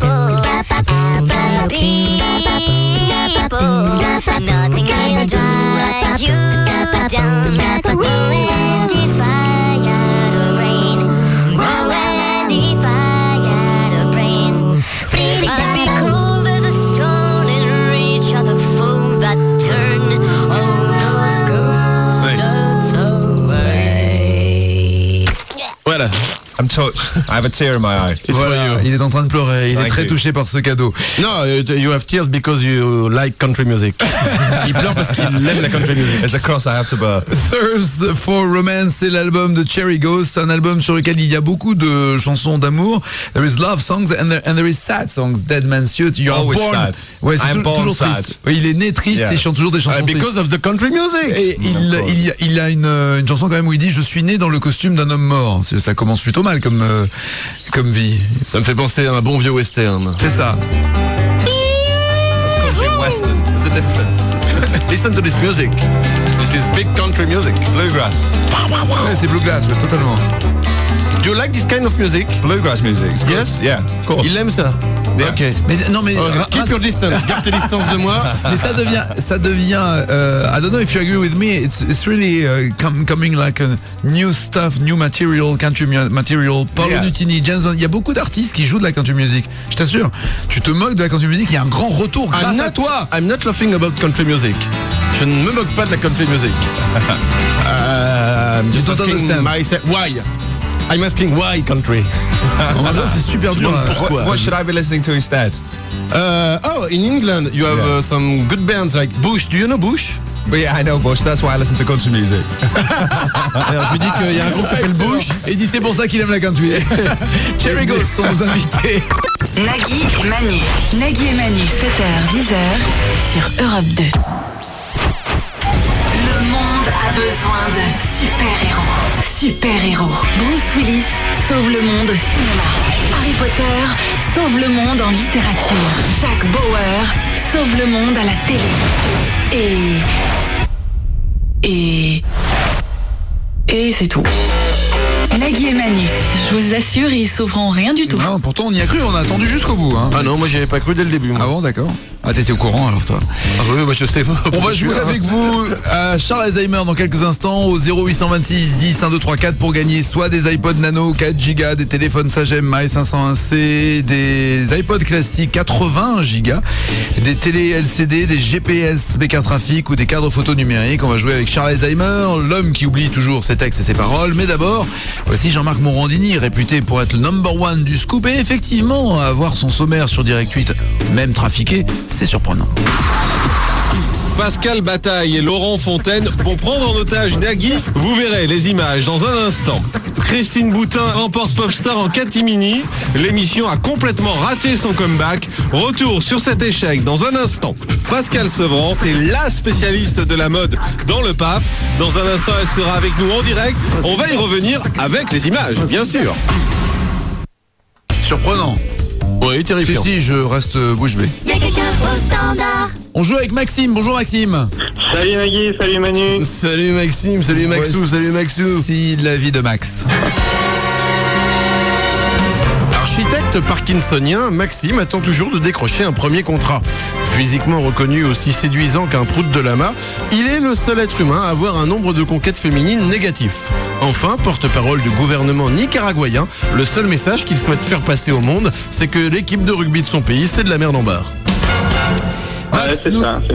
go. Nothing can drag you down. And if I had a brain, and if I had a brain, I'd be cold as a stone and reach out the foam that turn all those skirts away.
Voilà.
I'm touched. I have a tear in my eye.
Voilà, il est en train de pleurer, il est
Thank
très
you.
touché par ce cadeau.
No, you have tears because you like country music. Il pleure parce qu'il aime la country music.
It's a cross I have to bear.
Thirst for Romance, c'est l'album de Cherry Ghost, un album sur lequel il y a beaucoup de chansons d'amour. There is love songs and there is sad songs. Dead Man's Suit, You Are
Always
Born.
sad.
Ouais, c'est
I'm born
toujours
sad.
triste. Oui, il est né triste
Yeah.
et il chante toujours des chansons tristes.
Because of the country music.
Et il a une chanson quand même où il dit je suis né dans le costume d'un homme mort. Ça commence plutôt mal comme vie.
Ça me fait penser à un bon vieux western.
C'est ça.
That's country and western.
There's a difference. Listen to this music. This is big country music.
Bluegrass.
Ouais, c'est bluegrass, ouais, totalement.
Do you like this kind of music?
Bluegrass music. It's good.
Yes?
Yeah, of course.
Il aime ça.
Yeah.
Ok.
Mais non, mais
Keep your distance. Garde tes distances de moi.
mais ça devient. I don't know if you agree with me. It's really coming like a new stuff, new material, country material. Paolo
Yeah.
Nutini, James. Il y a beaucoup d'artistes qui jouent de la country music. Je t'assure. Tu te moques de la country music. Il y a un grand retour grâce à toi.
I'm not laughing about country music. Je ne me moque pas de la country music.
You don't understand.
Myself, why? I'm asking why country.
Maintenant, c'est super dur.
Pourquoi?
What should I be listening to instead?
In England, you have some good bands like Bush. Do you know Bush?
But yeah, I know Bush. That's why I listen to country music.
Alors, je lui dis qu'il y a un groupe qui s'appelle Bush.
Et il dit c'est pour ça qu'il aime la country. Cherry Ghost sont nos invités.
Nagui et Manu. Nagui et Manu, 7h, 10h sur Europe 2. Le monde a besoin de super-héros. Super-héros. Bruce Willis sauve le monde au cinéma. Harry Potter sauve le monde en littérature. Jack Bauer sauve le monde à la télé. Et c'est tout. Nagui et Manu, je vous assure, ils sauveront rien du tout.
Non, pourtant on y a cru, on a attendu jusqu'au bout. Hein.
Ah non, moi j'y avais pas cru dès le début. Moi.
Ah bon, d'accord. Ah, t'étais au courant alors toi.
Ah oui, bah, je sais pas.
On va jouer avec vous à Charles Alzheimer dans quelques instants au 0826 10 1234 pour gagner soit des iPod Nano 4 Go, des téléphones Sagem My 501C, des iPod classiques 80 Go, des télé LCD, des GPS Bécard Trafic ou des cadres photo numériques. On va jouer avec Charles Alzheimer, l'homme qui oublie toujours ses textes et ses paroles. Mais d'abord, voici Jean-Marc Morandini, réputé pour être le number one du scoop et effectivement avoir son sommaire sur Direct 8, même trafiqué. C'est surprenant.
Pascal Bataille et Laurent Fontaine vont prendre en otage Nagui. Vous verrez les images dans un instant. Christine Boutin remporte Popstar en catimini. L'émission a complètement raté son comeback. Retour sur cet échec dans un instant. Pascal Sevran, c'est la spécialiste de la mode dans le PAF. Dans un instant, elle sera avec nous en direct. On va y revenir avec les images, bien sûr.
Surprenant.
Oui, terrifiant.
Si, je reste bouche bée.
Y'a quelqu'un au standard.
On joue avec Maxime. Bonjour Maxime.
Salut Nagui, salut Manu.
Salut Maxime, salut Maxou, salut Maxou.
Si la vie de Max.
Architecte parkinsonien, Maxime attend toujours de décrocher un premier contrat. Physiquement reconnu aussi séduisant qu'un prout de lama, il est le seul être humain à avoir un nombre de conquêtes féminines négatif. Enfin, porte-parole du gouvernement nicaraguayen, le seul message qu'il souhaite faire passer au monde, c'est que l'équipe de rugby de son pays, c'est de la merde en barre.
Max,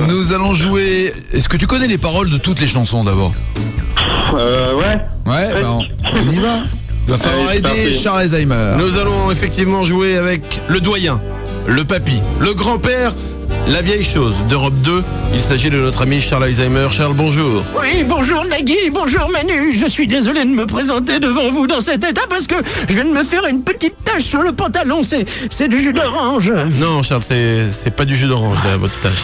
nous allons jouer. Est-ce que tu connais les paroles de toutes les chansons d'abord?
Ouais.
Ouais, bah on y va. Il va falloir aider Charles Alzheimer.
Nous allons effectivement jouer avec le doyen, le papy, le grand-père, la vieille chose d'Europe 2. Il s'agit de notre ami Charles Alzheimer. Charles, bonjour.
Oui, bonjour Nagui, bonjour Manu. Je suis désolé de me présenter devant vous dans cet état parce que je viens de me faire une petite tache sur le pantalon. C'est du jus d'orange.
Non, Charles, c'est pas du jus d'orange, là, votre tache.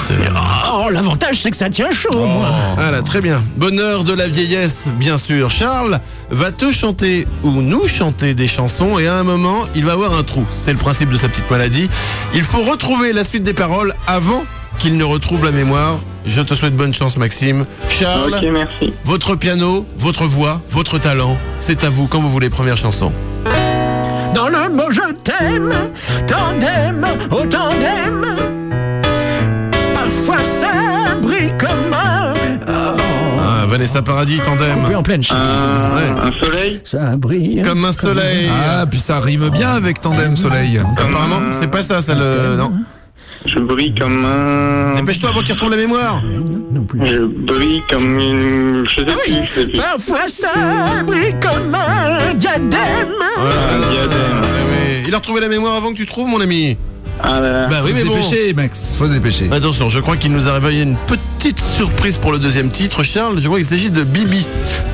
Oh, l'avantage, c'est que ça tient chaud, moi.
Voilà, très bien. Bonheur de la vieillesse, bien sûr. Charles va te chanter ou nous chanter des chansons et à un moment, il va avoir un trou. C'est le principe de sa petite maladie. Il faut retrouver la suite des paroles avant qu'il ne retrouve la mémoire. Je te souhaite bonne chance, Maxime. Charles,
Ok, merci.
votre piano, votre voix, votre talent, c'est à vous quand vous voulez. Première chanson.
Dans le mot je t'aime, tandem, au tandem. Parfois ça brille comme un...
Ah, Vanessa Paradis, tandem.
Coupé en pleine chine.
Un soleil.
Ça brille.
Comme un soleil.
Ah, puis ça rime bien avec tandem soleil.
Apparemment, c'est pas ça, le... Non.
Je brille comme un...
Dépêche-toi avant qu'il retrouve la mémoire.
Je brille comme une... Je sais plus.
Parfois ça brille comme un diadème.
Un diadème. Oui. Il a retrouvé la mémoire avant que tu trouves, mon ami.
Ah là là.
Bah oui, mais bon.
Faut dépêcher, Max. Faut dépêcher.
Attention, je crois qu'il nous a réveillé une petite surprise pour le deuxième titre. Charles, je crois qu'il s'agit de Bibi.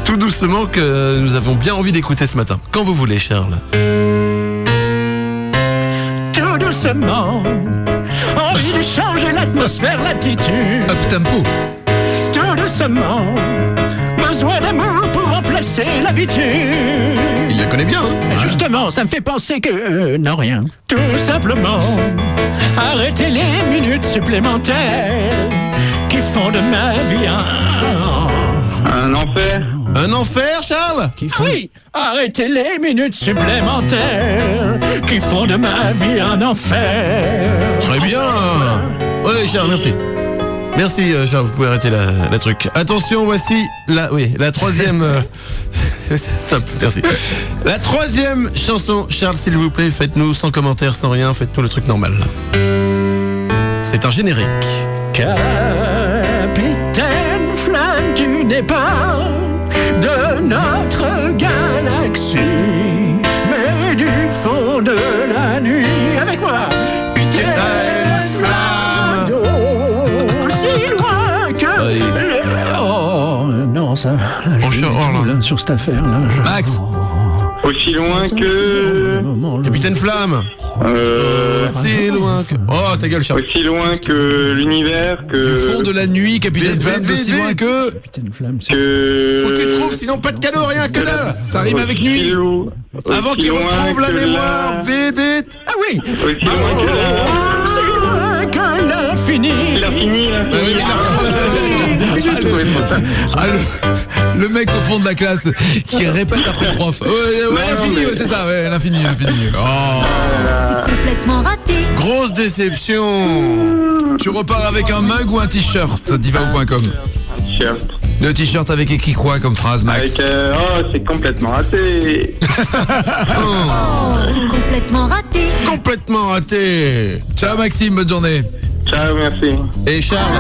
Tout doucement que nous avons bien envie d'écouter ce matin. Quand vous voulez, Charles.
Tout doucement. Envie de changer l'atmosphère, l'attitude.
Up tempo.
Tout doucement. Besoin d'amour pour remplacer c'est l'habitude.
Il la connaît bien.
Et justement, ça me fait penser que... non, rien. Tout simplement, arrêtez les minutes supplémentaires qui font de ma vie
un enfer.
Un enfer, Charles?
Oui, arrêtez les minutes supplémentaires qui font de ma vie un enfer.
Très bien. Ouais, Charles, merci. Merci, Charles, vous pouvez arrêter la truc. Attention, voici la troisième... Stop, merci. La troisième chanson, Charles, s'il vous plaît, faites-nous sans commentaire, sans rien, faites-nous le truc normal. C'est un générique.
Capitaine Flamme, tu n'es pas de notre galaxie, mais du fond de la nuit. Avec moi, Capitaine Flamme, aussi loin que... Oh non, ça... Là, sur cette affaire-là...
Max.
Aussi loin que...
Capitaine Flamme. Aussi loin que... Oh, ta gueule, Charles.
Aussi loin que l'univers, que...
Du fond de la nuit, Capitaine Flamme, aussi loin que...
Capitaine Flamme,
que...
Faut que tu trouves, sinon pas de cadeau, rien que dalle.
Ça rime avec nuit.
Avant qu'il retrouve la mémoire, vite.
Ah oui.
Aussi loin que
C'est loin que l'infini.
Il a fini, là.
Le mec au fond de la classe qui répète après le prof. Ouais, l'infini, ouais, c'est ça, ouais, l'infini. Oh.
C'est complètement raté.
Grosse déception.
Tu repars avec un mug ou un t-shirt, divao.com.
T-shirt.
Le t-shirt avec écrit quoi comme phrase, Max?
Avec, c'est complètement raté.
C'est complètement raté.
Complètement raté.
Ciao Maxime, bonne journée.
Ciao, merci.
Et Charles,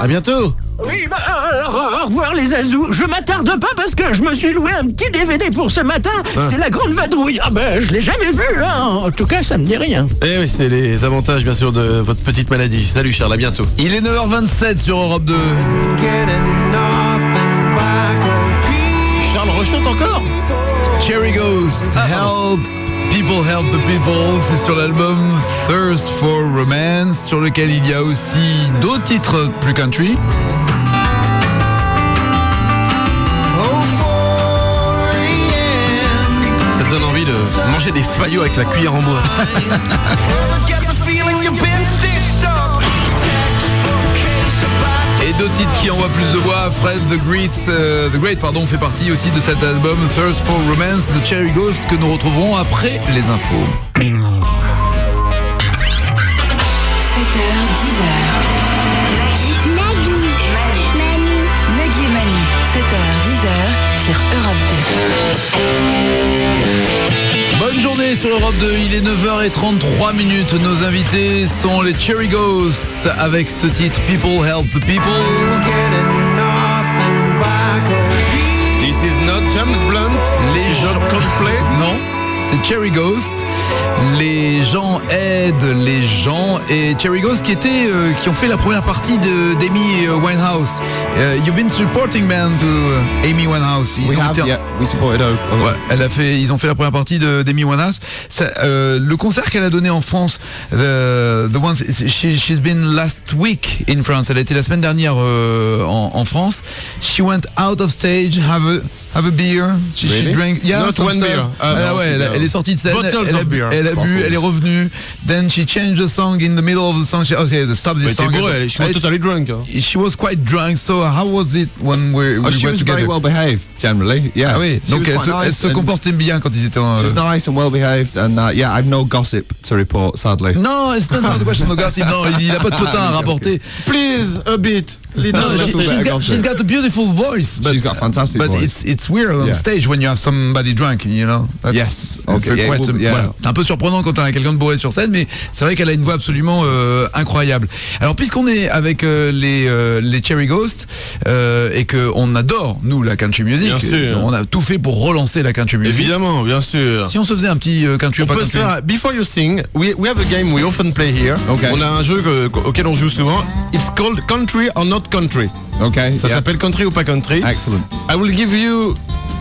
à bientôt.
Oui, au revoir les azous. Je m'attarde pas parce que je me suis loué un petit DVD pour ce matin. C'est la grande vadrouille. Ah ben, je l'ai jamais vu, hein. En tout cas, ça me dit rien.
Eh oui, c'est les avantages, bien sûr, de votre petite maladie. Salut Charles, à bientôt.
Il est 9h27 sur Europe 2.
Charles rechante encore.
Cherry Ghost, Help People Help the People, c'est sur l'album Thirst for Romance, sur lequel il y a aussi d'autres titres plus country.
Ça te donne envie de manger des faillots avec la cuillère en bois.
Et deux titres qui envoient plus de voix. Fred the Great fait partie aussi de cet album Thirst for Romance de Cherry Ghost que nous retrouverons après les infos.
7h, 10h. Nagui et Manu. 7h, 10h sur Europe 2.
Bonne journée sur Europe 2, il est 9h33. Nos invités sont les Cherry Ghost avec ce titre People Help the People.
This is not James Blunt.
Les gens
Coldplay.
Non, c'est Cherry Ghost. Les gens aident les gens. Et Cherry Ghost qui ont fait la première partie d'Amy Winehouse. You've been supporting band to Amy Winehouse.
We supported her.
Ouais, ils ont fait la première partie d'Amy Winehouse. Le concert qu'elle a donné en France, she's been last week in France. Elle a été la semaine dernière en France. She went out of stage, have a beer. She drank,
Not one beer.
Elle est sortie de scène. Elle a bu, elle est revenue. Then she changed the song in the middle of the song. Stop this song.
She was totally drunk.
She was quite drunk. So how was it when we were
she was
together?
very well behaved generally. Yeah.
Ah oui. Donc elle se comportait bien quand ils étaient en.
She was nice and well behaved, and I have no gossip to report, sadly.
No, it's not a question of gossip. No, il a pas de potin à rapporter.
Please, a bit.
She's got a beautiful voice.
She's got a fantastic voice.
But it's weird on stage when you have somebody drunk, you know.
Yes.
Okay. Voilà. C'est un peu surprenant quand t'as quelqu'un de bourré sur scène, mais c'est vrai qu'elle a une voix absolument incroyable. Alors puisqu'on est avec les Cherry Ghost et qu'on adore nous la country music, on a tout fait pour relancer la country music.
Évidemment, bien sûr.
Si on se faisait un petit country,
on peut se faire. Before you sing, we have a game we often play here.
Okay.
On a un jeu auquel on joue souvent. It's called Country or Not Country.
Okay.
Ça s'appelle Country ou pas Country.
Excellent.
I will give you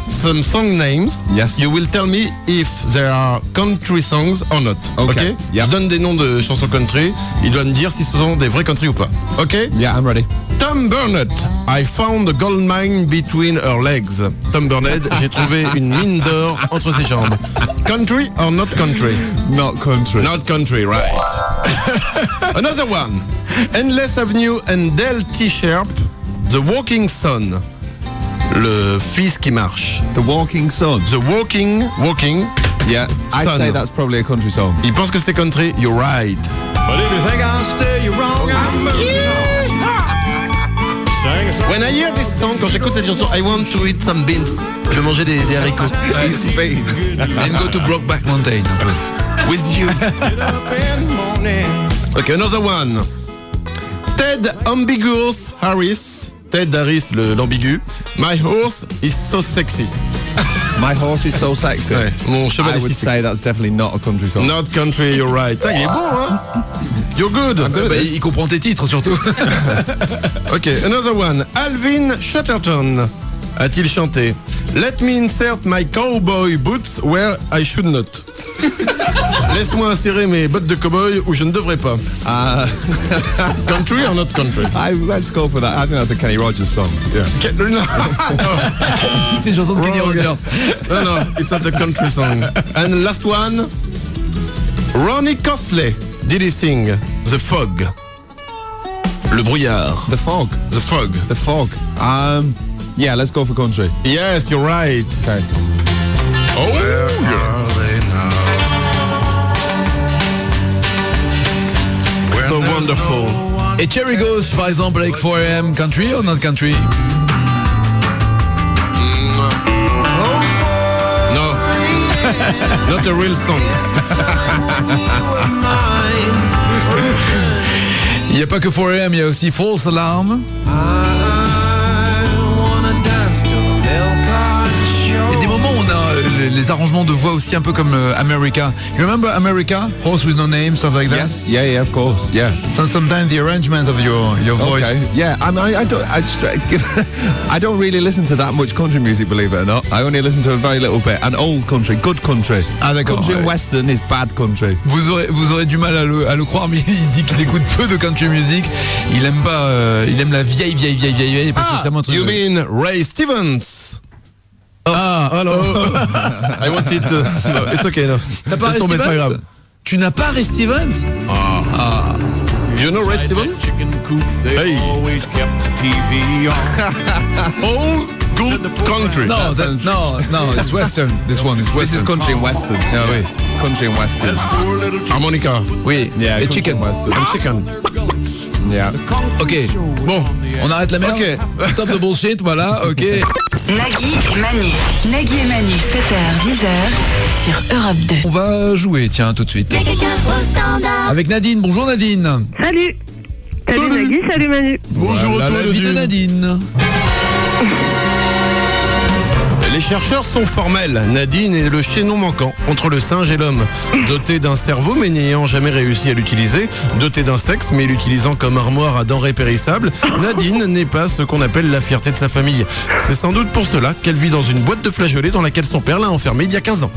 some song names.
Yes.
You will tell me if there are country songs or not.
Okay.
Je donne des noms de chansons country. Il doit me dire si ce sont des vrais country ou pas. Ok?
Yeah, I'm ready.
Tom Burnett, I found a gold mine between her legs. Tom Burnett, j'ai trouvé une mine d'or entre ses jambes. Country or not country?
Not country.
Not country, right. Another one. Endless Avenue and Del T. Sharp, The Walking Son. Le fils qui marche.
The Walking Son.
The Walking.
Yeah, I'd
Son.
say that's probably a country song.
Il pense que c'est country. You're right.
But if you think I'll steer you wrong, I'm
When I hear this song, quand j'écoute cette chanson, I want to eat some beans. Je veux manger des haricots.
And go to Brokeback Mountain. Un peu.
With you. Okay, another one. Ted Ambiguous Harris. Ted Harris, l'ambigu. My horse is so sexy.
My horse is so sexy.
Ouais, mon cheval
I
est
would
si
say
sexy.
that's definitely not a country song.
Not country, you're right. Il est bon, hein? You're good.
Bah, il comprend tes titres surtout.
Ok, another one. Alvin Chatterton a-t-il chanté Let me insert my cowboy boots where I should not. Laisse-moi insérer mes bottes de cowboy où je ne devrais pas. Country or not country?
Let's go for that. I think that's a Kenny Rogers song. Yeah.
No.
C'est une chanson de Kenny Rogers.
No, it's not a country song. And last one. Ronnie Cosley. Did he sing The Fog? Le brouillard.
The Fog.
The Fog.
The Fog. Yeah, let's go for country.
Yes, you're right.
Okay.
Oh, where are they now? So wonderful.
Et Cherry Ghost, par exemple, avec 4am, country or not country?
No. Not a real song.
Il n'y a pas que 4am, il y a aussi False Alarm. Il y a des moments où on a les arrangements de voix aussi un peu comme America. You remember America? Horse with no name, stuff like that?
Yes. Yeah, of course. Yeah.
So sometimes the arrangement of your voice.
Okay. Yeah, I don't really listen to that much country music, believe it or not. I only listen to a very little bit. And old country, good country.
Ah d'accord.
Country and western is bad country.
Vous aurez du mal à le croire, mais il dit qu'il écoute peu de country music. Il aime pas, il aime la vieille, pas spécialement truc.
You mean Ray Stevens?
Alors.
I want it. No, it's okay, no.
T'as pas Ray Stevens? Tu n'as pas Ray Stevens?
You know Ray Stevens? Hey. Old good country.
No, it's western. This one is western.
This is country and western.
Ah oui.
Country and western.
Harmonica.
Oui.
Yeah,
Et
country
chicken.
and western.
And chicken.
Yeah.
Ok.
Bon.
On arrête la merde.
Ok.
Stop the bullshit, voilà, ok.
Nagui et Manu. Nagui et Manu, 7h, 10h sur Europe 2.
On va jouer, tiens, tout de suite. Avec Nadine. Bonjour Nadine.
Salut. Salut Nagui, salut Manu.
Bonjour
Voilà
à toi,
la vie de Nadine.
Les chercheurs sont formels. Nadine est le chaînon manquant entre le singe et l'homme. Doté d'un cerveau mais n'ayant jamais réussi à l'utiliser, doté d'un sexe mais l'utilisant comme armoire à denrées périssables, Nadine n'est pas ce qu'on appelle la fierté de sa famille. C'est sans doute pour cela qu'elle vit dans une boîte de flageolets dans laquelle son père l'a enfermée il y a 15 ans.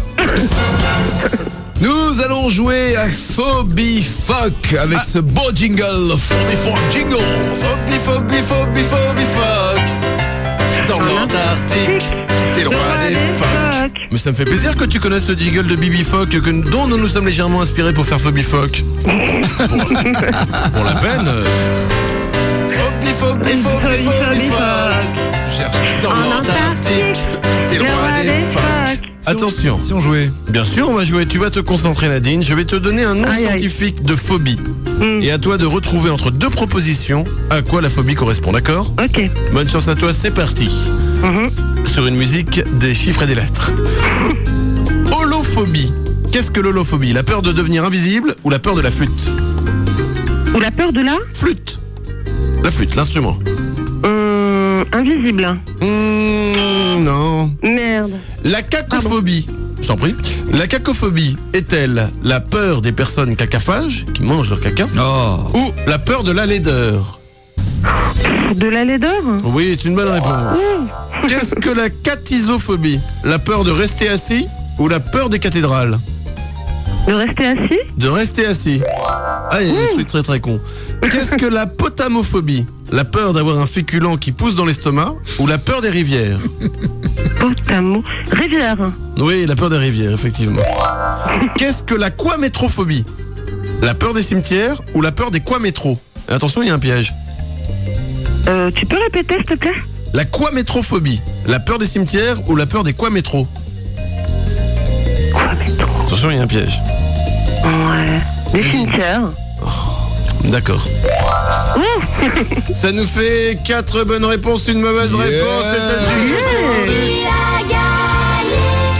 Nous allons jouer à Phobie Fuck avec ce beau jingle. Phobie Fuck jingle. Phobie Fuck. Dans l'Antarctique, t'es le roi des fuck.
Mais ça me fait plaisir que tu connaisses le jingle de Bibi Fock dont nous nous sommes légèrement inspirés pour faire Phobie Fuck. Pour la peine.
Phobie Fuck. Dans l'Antarctique, t'es le roi des fuck.
Attention.
Si on jouait.
Bien sûr, on va jouer. Tu vas te concentrer, Nadine. Je vais te donner un nom scientifique de phobie. Et à toi de retrouver entre deux propositions à quoi la phobie correspond, d'accord?
Ok.
Bonne chance à toi, c'est parti. Sur une musique, des chiffres et des lettres. Holophobie. Qu'est-ce que l'holophobie? La peur de devenir invisible ou la peur de la flûte?
Ou la peur de la
Flûte. La flûte, l'instrument.
Invisible.
Non.
Merde.
La cacophobie. Je t'en prie. La cacophobie est-elle la peur des personnes cacaphages, qui mangent leur caca, ou la peur de la laideur?
De la laideur?
Oui, c'est une bonne réponse. Qu'est-ce que la catisophobie? La peur de rester assis ou la peur des cathédrales?
De rester assis?
De rester assis. Ah, il y a des trucs très très cons. Qu'est-ce que la potamophobie? La peur d'avoir un féculent qui pousse dans l'estomac ou la peur des rivières?
Potamo. Rivière.
Oui, la peur des rivières, effectivement. Qu'est-ce que la quamétrophobie? La peur des cimetières ou la peur des quamétros? Attention, il y a un piège.
Tu peux répéter, s'il te plaît?
La quamétrophobie. La peur des cimetières ou la peur des quamétros? Attention, il y a un piège.
Ouais. Des cimetières.
D'accord. Ça nous fait 4 bonnes réponses, une mauvaise réponse.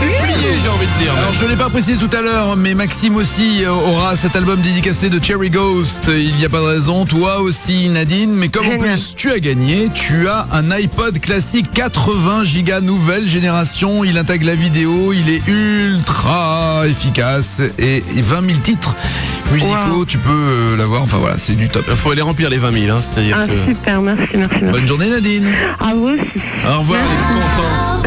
C'est plié, j'ai envie de dire.
Alors je l'ai pas précisé tout à l'heure, mais Maxime aussi aura cet album dédicacé de Cherry Ghost. Il n'y a pas de raison, toi aussi Nadine, mais comme en plus tu as gagné, tu as un iPod classique 80 Go nouvelle génération. Il intègre la vidéo, il est ultra efficace et 20 000 titres musicaux, tu peux l'avoir. Enfin voilà, c'est du top.
Il faut aller remplir les 20 000, hein, c'est-à-dire que...
Super, merci.
Bonne journée Nadine.
À vous aussi.
Au revoir, elle est contente.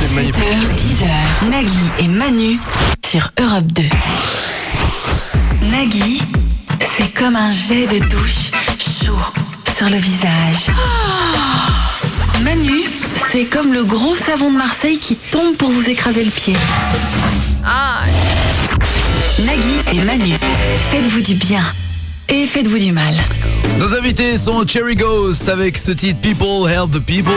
C'est magnifique.
7h, 10h, Nagui et Manu sur Europe 2. Nagui, c'est comme un jet de douche chaud sur le visage. Manu, c'est comme le gros savon de Marseille qui tombe pour vous écraser le pied. Nagui et Manu, faites-vous du bien et faites-vous du mal.
Nos invités sont Cherry Ghost avec ce titre People Help the People.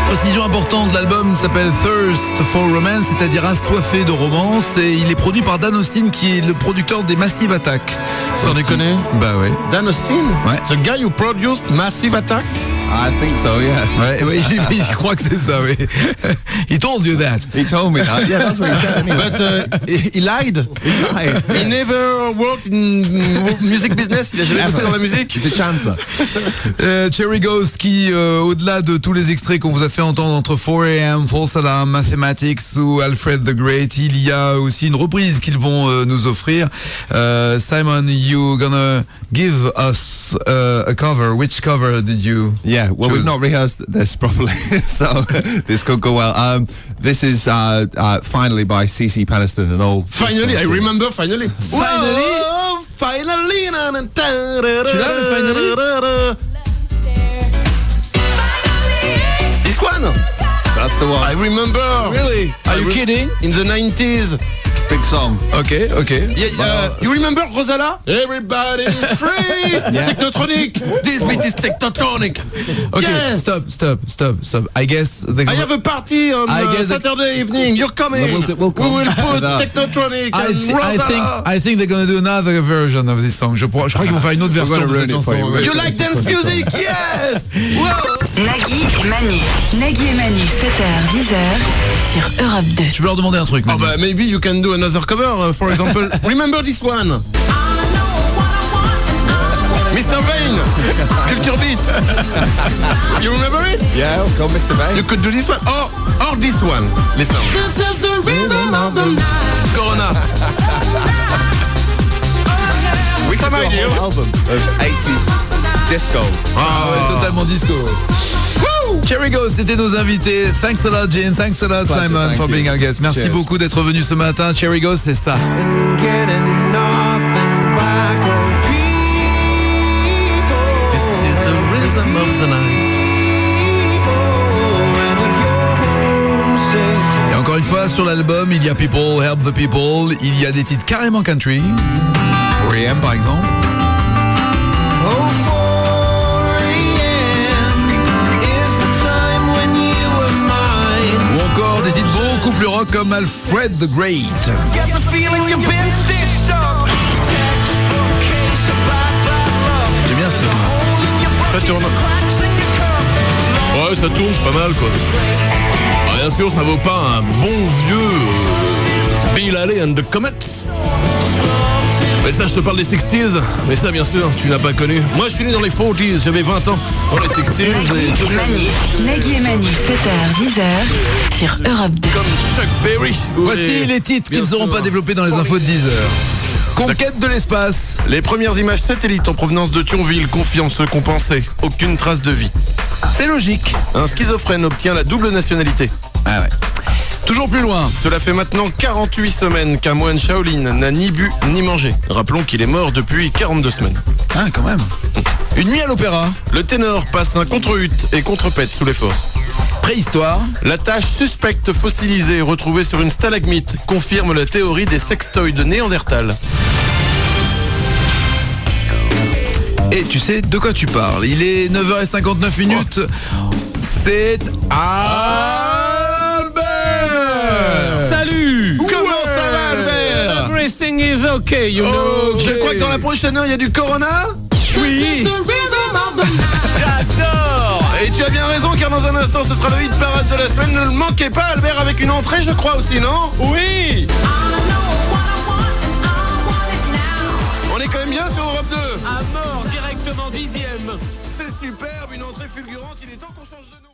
Précision importante, l'album s'appelle Thirst for Romance, c'est-à-dire assoiffé de romance, et il est produit par Dan Austin qui est le producteur des Massive Attack.
Sans déconner?
Bah ouais.
Dan Austin?
Ouais.
The guy who produced Massive Attack?
I think so, yeah.
Ouais, je crois que c'est ça, oui. He told you that.
He told me that. Yeah, that's what he said anyway.
But he lied. He never worked in music business. Il a jamais bossé dans la musique.
It's a chance.
Cherry Ghost qui, au-delà de tous les extraits qu'on vous a fait entendre entre 4am, False Alarm, Mathematics ou Alfred the Great, il y a aussi une reprise qu'ils vont nous offrir. Simon, you gonna give us a cover. Which cover did you?
Yeah, well, we've not rehearsed this properly, so this could go well. This is Finally by CeCe Peniston and all.
Finally, I remember Finally.
Finally.
Whoa, finally. This one?
That's the one.
I remember.
Really? Are you kidding?
In the 90s.
Big song.
Okay.
Yeah, you remember Rosala? Everybody's free.
Yeah.
Technotronic. This beat is Technotronic.
Okay,
yes.
Stop. I guess
I have a party on Saturday evening. You're coming.
We'll come.
We will put Technotronic and Rosala.
I think they're gonna do another version of this song. Je crois qu'ils vont faire une autre version de cette chanson.
You like dance music? Yes. Wow.
Nagui et Manu. Nagui et Manu, 7h, 10h sur Europe 2.
Tu veux leur demander un truc, Manu?
Oh bah maybe you can do another cover, for example. Remember this one? Mr. Vane, Culture Beat. You remember it?
Yeah, we'll call Mr. Vane.
You could do this one or this one. Listen.
This is the rhythm of the night.
Corona.
We
Some
could do a
ideas.
whole album of 80s disco.
Ah ouais, totalement disco. Cherry Ghost, c'était nos invités. Thanks a lot, Jean. Thanks a lot, Simon, for being our guest. Merci
Cheers.
beaucoup d'être venu ce matin. Cherry Ghost, c'est ça.
This is the rhythm of the night.
Et encore une fois, sur l'album, il y a People Help the People. Il y a des titres carrément country. 4am, par exemple. Ou encore des titres beaucoup plus rock comme Alfred the Great. J'aime bien ça.
Ça tourne. Ouais, ça tourne, c'est pas mal quoi. Ah, bien sûr, ça vaut pas un bon vieux Bill Haley and the Comets. Mais ça, je te parle des 60s. Mais ça, bien sûr, tu n'as pas connu. Moi, je suis né dans les 40s, j'avais 20 ans. Dans les 60s.
Nagui et Manu, 7h, 10h sur Europe 2.
Comme Chuck Berry.
Voici les titres qu'ils n'auront pas développés dans les infos de 10h. Conquête de l'espace.
Les premières images satellites en provenance de Thionville confirment ce qu'on pensait. Aucune trace de vie.
C'est logique.
Un schizophrène obtient la double nationalité.
Ah ouais. Toujours plus loin.
Cela fait maintenant 48 semaines qu'un moine Shaolin n'a ni bu ni mangé. Rappelons qu'il est mort depuis 42 semaines.
Ah, quand même. Une nuit à l'opéra.
Le ténor passe un contre-hutte et contre-pète sous l'effort.
Préhistoire.
La tache suspecte fossilisée retrouvée sur une stalagmite confirme la théorie des sextoys de Néandertal.
Et tu sais de quoi tu parles. Il est 9h59. C'est Albert.
Salut.
Comment ça va, Albert?
Everything is okay, you know.
Je crois que dans la prochaine heure, il y a du Corona.
Oui. J'adore.
Et tu as bien raison, car dans un instant, ce sera le hit parade de la semaine. Ne le manquez pas, Albert, avec une entrée, je crois aussi, non?
Oui.
On est quand même bien sur Europe 2.
À mort, directement 10e.
C'est superbe, une entrée fulgurante. Il est temps qu'on change de nom.